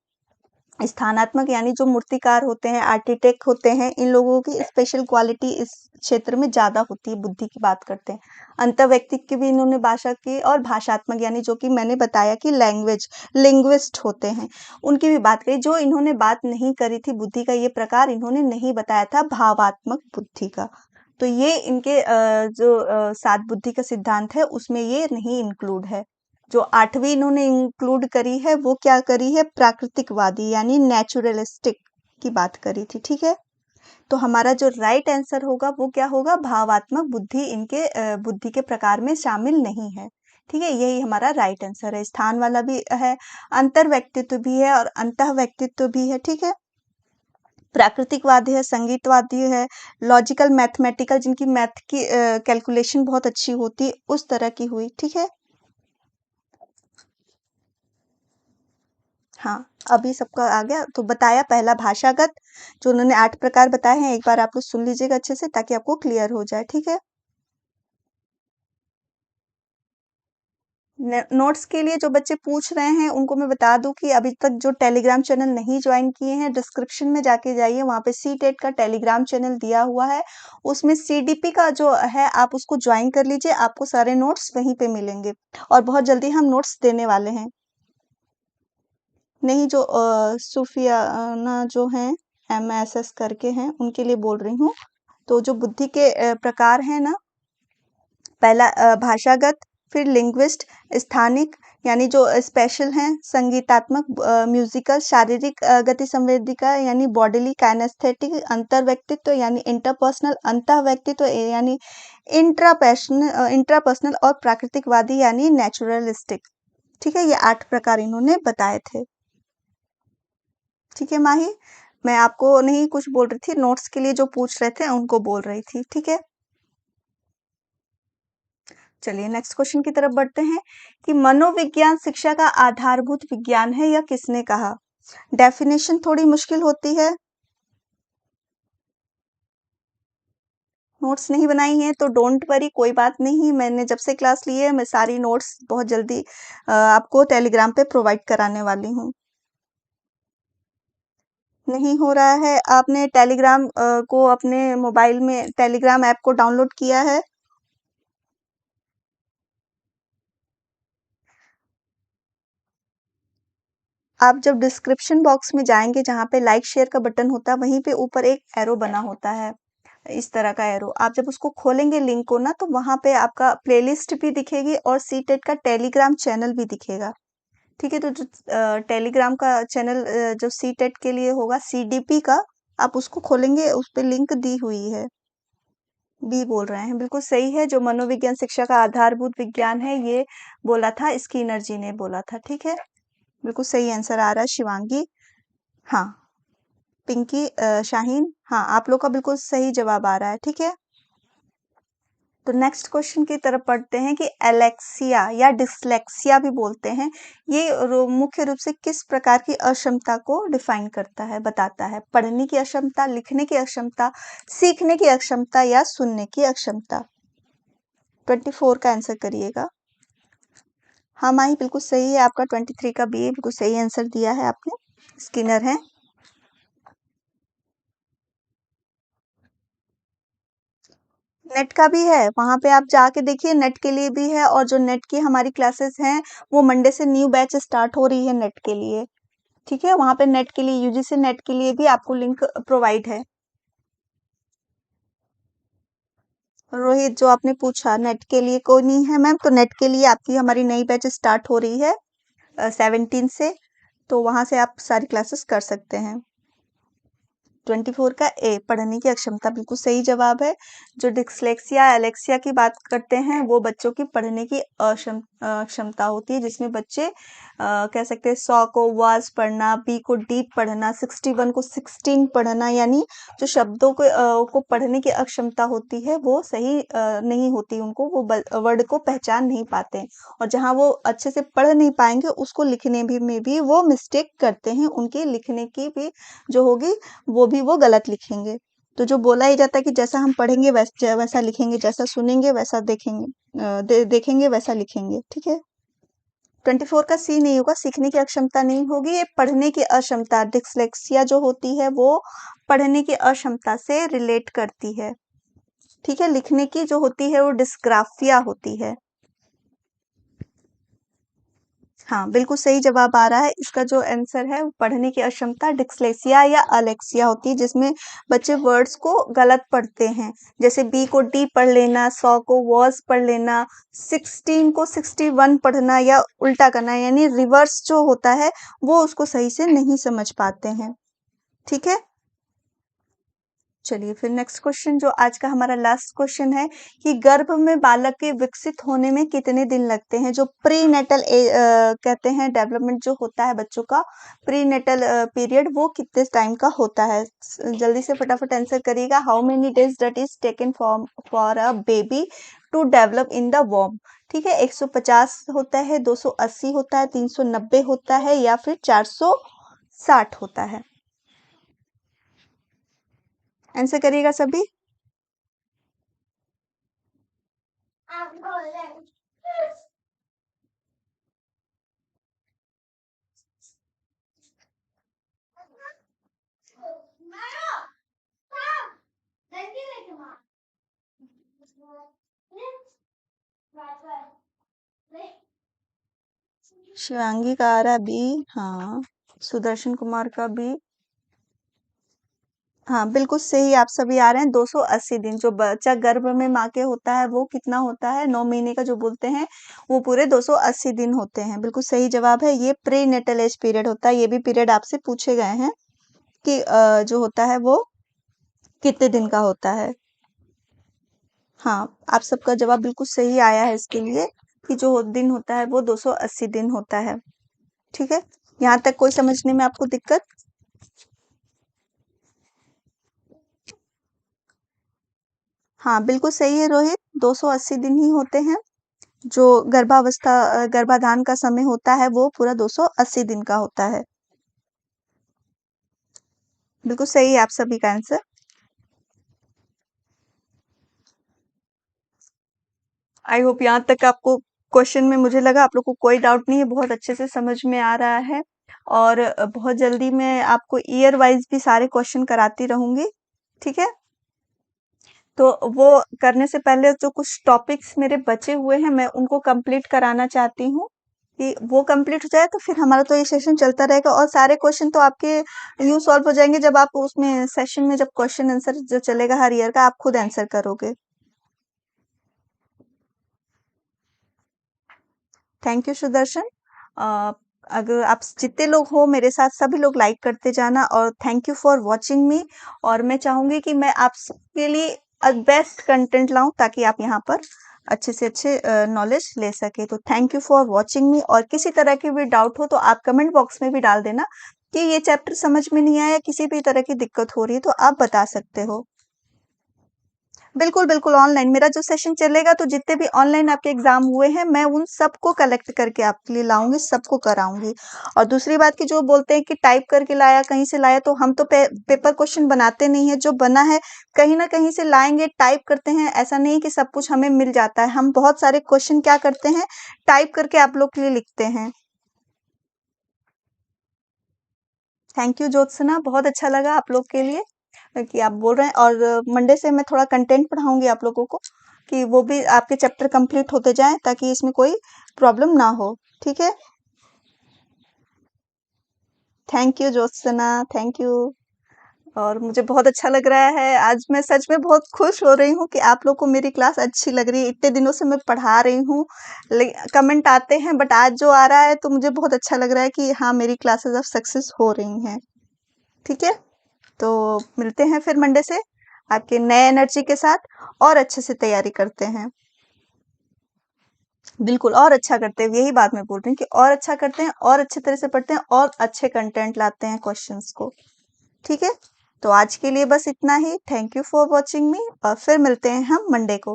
स्थानात्मक यानी जो मूर्तिकार होते हैं, आर्किटेक्ट होते हैं, इन लोगों की स्पेशल क्वालिटी इस क्षेत्र में ज्यादा होती है, बुद्धि की बात करते हैं। अंतर्वैयक्तिक की भी इन्होंने भाषा की, और भाषात्मक यानी जो कि मैंने बताया कि लैंग्वेज लिंग्विस्ट होते हैं, उनकी भी बात करी। जो इन्होंने बात नहीं करी थी बुद्धि का ये प्रकार, इन्होंने नहीं बताया था भावात्मक बुद्धि का। तो ये इनके जो 7 बुद्धि का सिद्धांत है उसमें ये नहीं इंक्लूड है। जो 8वीं इन्होंने इंक्लूड करी है वो क्या करी है, प्राकृतिकवादी यानी नेचुरलिस्टिक की बात करी थी, ठीक है। तो हमारा जो राइट आंसर होगा वो क्या होगा, भावात्मक बुद्धि इनके बुद्धि के प्रकार में शामिल नहीं है, ठीक है। यही हमारा राइट आंसर है। स्थान वाला भी है, अंतर व्यक्तित्व भी है और अंतः व्यक्तित्व भी है, ठीक है। प्राकृतिकवादी है, संगीतवादी है, लॉजिकल मैथमेटिकल, जिनकी मैथ की कैलकुलेशन बहुत अच्छी होती है, उस तरह की हुई, ठीक है। हाँ, अभी सबका आ गया। तो बताया पहला भाषागत, जो उन्होंने 8 प्रकार बताए हैं, एक बार आप लोग सुन लीजिएगा अच्छे से ताकि आपको क्लियर हो जाए, ठीक है। नोट्स के लिए जो बच्चे पूछ रहे हैं उनको मैं बता दूं कि अभी तक जो टेलीग्राम चैनल नहीं ज्वाइन किए हैं, डिस्क्रिप्शन में जाके जाइए, वहां पे सी टेट का टेलीग्राम चैनल दिया हुआ है, उसमें सीडीपी का जो है आप उसको ज्वाइन कर लीजिए, आपको सारे नोट्स वहीं पे मिलेंगे और बहुत जल्दी हम नोट्स देने वाले हैं। नहीं, जो सूफियाना जो हैं, एमएसएस करके हैं, उनके लिए बोल रही हूँ। तो जो बुद्धि के प्रकार हैं ना, पहला भाषागत, फिर लिंग्विस्ट, स्थानिक यानी जो स्पेशल हैं, संगीतात्मक, म्यूजिकल, शारीरिक गति संवेदिका यानी बॉडीली काइनेस्थेटिक, अंतर व्यक्तित्व यानी इंटरपर्सनल, अंतः व्यक्तित्व यानी इंट्रापर्सनल और प्राकृतिकवादी यानी नेचुरलिस्टिक, ठीक है। ये 8 प्रकार इन्होंने बताए थे, ठीक है माही। मैं आपको नहीं कुछ बोल रही थी, नोट्स के लिए जो पूछ रहे थे उनको बोल रही थी, ठीक है। चलिए नेक्स्ट क्वेश्चन की तरफ बढ़ते हैं कि मनोविज्ञान शिक्षा का आधारभूत विज्ञान है, यह किसने कहा। डेफिनेशन थोड़ी मुश्किल होती है, नोट्स नहीं बनाई हैं तो डोंट वरी, कोई बात नहीं। मैंने जब से क्लास ली है मैं सारी नोट्स बहुत जल्दी आपको टेलीग्राम पे प्रोवाइड कराने वाली हूँ। नहीं हो रहा है, आपने टेलीग्राम को अपने मोबाइल में टेलीग्राम ऐप को डाउनलोड किया है। आप जब डिस्क्रिप्शन बॉक्स में जाएंगे, जहाँ पे लाइक शेयर का बटन होता है, वहीं पे ऊपर एक एरो बना होता है, इस तरह का एरो। आप जब उसको खोलेंगे लिंक को ना, तो वहां पे आपका प्लेलिस्ट भी दिखेगी और सी टेट का टेलीग्राम चैनल भी दिखेगा, ठीक है। तो जो टेलीग्राम का चैनल जो सी टेट के लिए होगा, सीडीपी का, आप उसको खोलेंगे, उस पे लिंक दी हुई है। बी बोल रहे हैं, बिल्कुल सही है। जो मनोविज्ञान शिक्षा का आधारभूत विज्ञान है, ये बोला था स्किनर जी ने बोला था, ठीक है। बिल्कुल सही आंसर आ रहा है शिवांगी। हाँ, पिंकी, शाहीन, हाँ, आप लोग का बिल्कुल सही जवाब आ रहा है, ठीक है। तो नेक्स्ट क्वेश्चन की तरफ पढ़ते हैं कि एलेक्सिया या डिसलेक्सिया भी बोलते हैं, ये मुख्य रूप से किस प्रकार की अक्षमता को डिफाइन करता है, बताता है? पढ़ने की अक्षमता, लिखने की अक्षमता, सीखने की अक्षमता या सुनने की अक्षमता? 24 का आंसर करिएगा। हाँ माही, बिल्कुल सही है आपका। 23 का बी बिल्कुल सही आंसर दिया है आपने। स्किनर है। नेट का भी है, वहां पे आप जाके देखिए, नेट के लिए भी है। और जो नेट की हमारी क्लासेस हैं वो मंडे से न्यू बैच स्टार्ट हो रही है नेट के लिए। ठीक है, वहां पे नेट के लिए, यूजीसी नेट के लिए भी आपको लिंक प्रोवाइड है। रोहित, जो आपने पूछा नेट के लिए कोई नहीं है मैम, तो नेट के लिए आपकी हमारी नई बैच स्टार्ट हो रही है 17 से, तो वहां से आप सारी क्लासेस कर सकते हैं। 24 का ए, पढ़ने की अक्षमता, बिल्कुल सही जवाब है। जो डिस्लेक्सिया एलेक्सिया की बात करते हैं वो बच्चों की पढ़ने की क्षमता होती है, जिसमें बच्चे कह सकते हैं 100 को वाज पढ़ना, बी को डीप पढ़ना, 61 को 16 पढ़ना, यानी जो शब्दों को पढ़ने की अक्षमता होती है वो सही नहीं होती उनको, वो वर्ड को पहचान नहीं पाते। और जहाँ वो अच्छे से पढ़ नहीं पाएंगे उसको लिखने भी में भी वो मिस्टेक करते हैं, उनके लिखने की भी जो होगी वो भी वो गलत लिखेंगे। तो जो बोला ही जाता है कि जैसा हम पढ़ेंगे वैसा वैसा लिखेंगे, जैसा सुनेंगे वैसा देखेंगे, देखेंगे वैसा लिखेंगे। ठीक है। 24 का सी नहीं होगा, सीखने की अक्षमता नहीं होगी, ये पढ़ने की अक्षमता, डिस्लेक्सिया जो होती है वो पढ़ने की अक्षमता से रिलेट करती है। ठीक है, लिखने की जो होती है वो डिस्ग्राफिया होती है। हाँ, बिल्कुल सही जवाब आ रहा है। इसका जो आंसर है वो पढ़ने की अक्षमता डिस्लेक्सिया या अलेक्सिया होती है, जिसमें बच्चे वर्ड्स को गलत पढ़ते हैं। जैसे बी को डी पढ़ लेना, 100 को वॉज पढ़ लेना, 16 को 61 पढ़ना या उल्टा करना, यानी रिवर्स जो होता है वो उसको सही से नहीं समझ पाते हैं। ठीक है। चलिए फिर नेक्स्ट क्वेश्चन, जो आज का हमारा लास्ट क्वेश्चन है कि गर्भ में बालक के विकसित होने में कितने दिन लगते हैं? जो प्री नेटल कहते हैं, डेवलपमेंट जो होता है बच्चों का, प्री नेटल पीरियड, वो कितने टाइम का होता है? जल्दी से फटाफट आंसर करिएगा। How many days that is taken for a baby to develop in the warm? ठीक है, 150 होता है, 280 होता है, 390 होता है या फिर 460 होता है? आंसर करिएगा सभी। शिवांगी का आ रहा बी। हाँ, सुदर्शन कुमार का भी। हाँ, बिल्कुल सही, आप सभी आ रहे हैं। 280 दिन जो बच्चा गर्भ में माँ के होता है वो कितना होता है? 9 महीने का जो बोलते हैं वो पूरे 280 दिन होते हैं। बिल्कुल सही जवाब है। ये प्री नेटल एज पीरियड होता है। ये भी पीरियड आपसे पूछे गए हैं कि जो होता है वो कितने दिन का होता है। हाँ, आप सबका जवाब बिल्कुल सही आया है इसके लिए कि जो दिन होता है वो 280 दिन होता है। ठीक है, यहाँ तक कोई समझने में आपको दिक्कत? हाँ, बिल्कुल सही है रोहित, 280 दिन ही होते हैं। जो गर्भाधान का समय होता है वो पूरा 280 दिन का होता है। बिल्कुल सही है आप सभी का आंसर। आई होप यहाँ तक आपको क्वेश्चन में, मुझे लगा आप लोग को कोई डाउट नहीं है, बहुत अच्छे से समझ में आ रहा है। और बहुत जल्दी मैं आपको ईयर वाइज भी सारे क्वेश्चन कराती रहूंगी। ठीक है, तो वो करने से पहले जो कुछ टॉपिक्स मेरे बचे हुए हैं मैं उनको कंप्लीट कराना चाहती हूँ, कि वो कंप्लीट हो जाए तो फिर हमारा तो ये सेशन चलता रहेगा। और सारे क्वेश्चन तो आपके यूं सॉल्व हो जाएंगे जब आप उसमें सेशन में, जब क्वेश्चन आंसर जो चलेगा हर ईयर का, आप खुद आंसर करोगे। Thank you Sudarshan. अ, अगर आप जितने लोग हो मेरे साथ, सभी लोग लाइक करते जाना। और thank you for watching me. और मैं चाहूंगी कि मैं आप सबके लिए बेस्ट कंटेंट लाऊं ताकि आप यहाँ पर अच्छे से अच्छे नॉलेज ले सके। तो thank you for watching me. और किसी तरह की भी डाउट हो तो आप कमेंट बॉक्स में भी डाल देना कि ये चैप्टर समझ में नहीं आया, किसी भी तरह की दिक्कत हो रही है तो आप बता सकते हो। बिल्कुल, बिल्कुल ऑनलाइन मेरा जो सेशन चलेगा तो जितने भी ऑनलाइन आपके एग्ज़ाम हुए हैं, मैं उन सबको कलेक्ट करके आपके लिए लाऊँगी, सबको कराऊँगी। और दूसरी बात कि जो बोलते हैं कि टाइप करके लाया, कहीं से लाया, तो हम तो पेपर क्वेश्चन बनाते नहीं हैं, जो बना है कहीं न कहीं से लाएँगे, टाइप करते हैं, ऐसा नहीं कि सब कुछ हमें मिल जाता है। हम बहुत सारे क्वेश्चन क्या करते हैं, टाइप करके आप लोग के लिए लिखते हैं। थैंक यू ज्योत्सना, बहुत अच्छा लगा आप लोग के लिए कि आप बोल रहे हैं और मंडे से मैं थोड़ा कंटेंट पढ़ाऊँगी आप लोगों को, कि वो भी आपके चैप्टर कंप्लीट होते जाएँ ताकि इसमें कोई प्रॉब्लम ना हो, ठीक है? Thank you Jyotsna, thank you. और मुझे बहुत अच्छा लग रहा है, आज मैं सच में बहुत खुश हो रही हूँ कि आप लोग को मेरी क्लास अच्छी लग रही है। इतने दिनों से मैं पढ़ा रही हूँ, ले कमेंट आते हैं बट आज जो आ रहा है तो मुझे बहुत अच्छा लग रहा है कि हाँ, मेरी क्लासेस अब सक्सेस हो रही हैं, ठीक है? तो मिलते हैं फिर मंडे से आपके नए एनर्जी के साथ और अच्छे से तैयारी करते हैं। बिल्कुल और अच्छा करते हैं, यही बात मैं बोल रही हूँ कि और अच्छा करते हैं और अच्छे तरह से पढ़ते हैं और अच्छे कंटेंट लाते हैं क्वेश्चंस को, ठीक है? तो आज के लिए बस इतना ही। Thank you for watching me और फिर मिलते हैं हम मंडे को।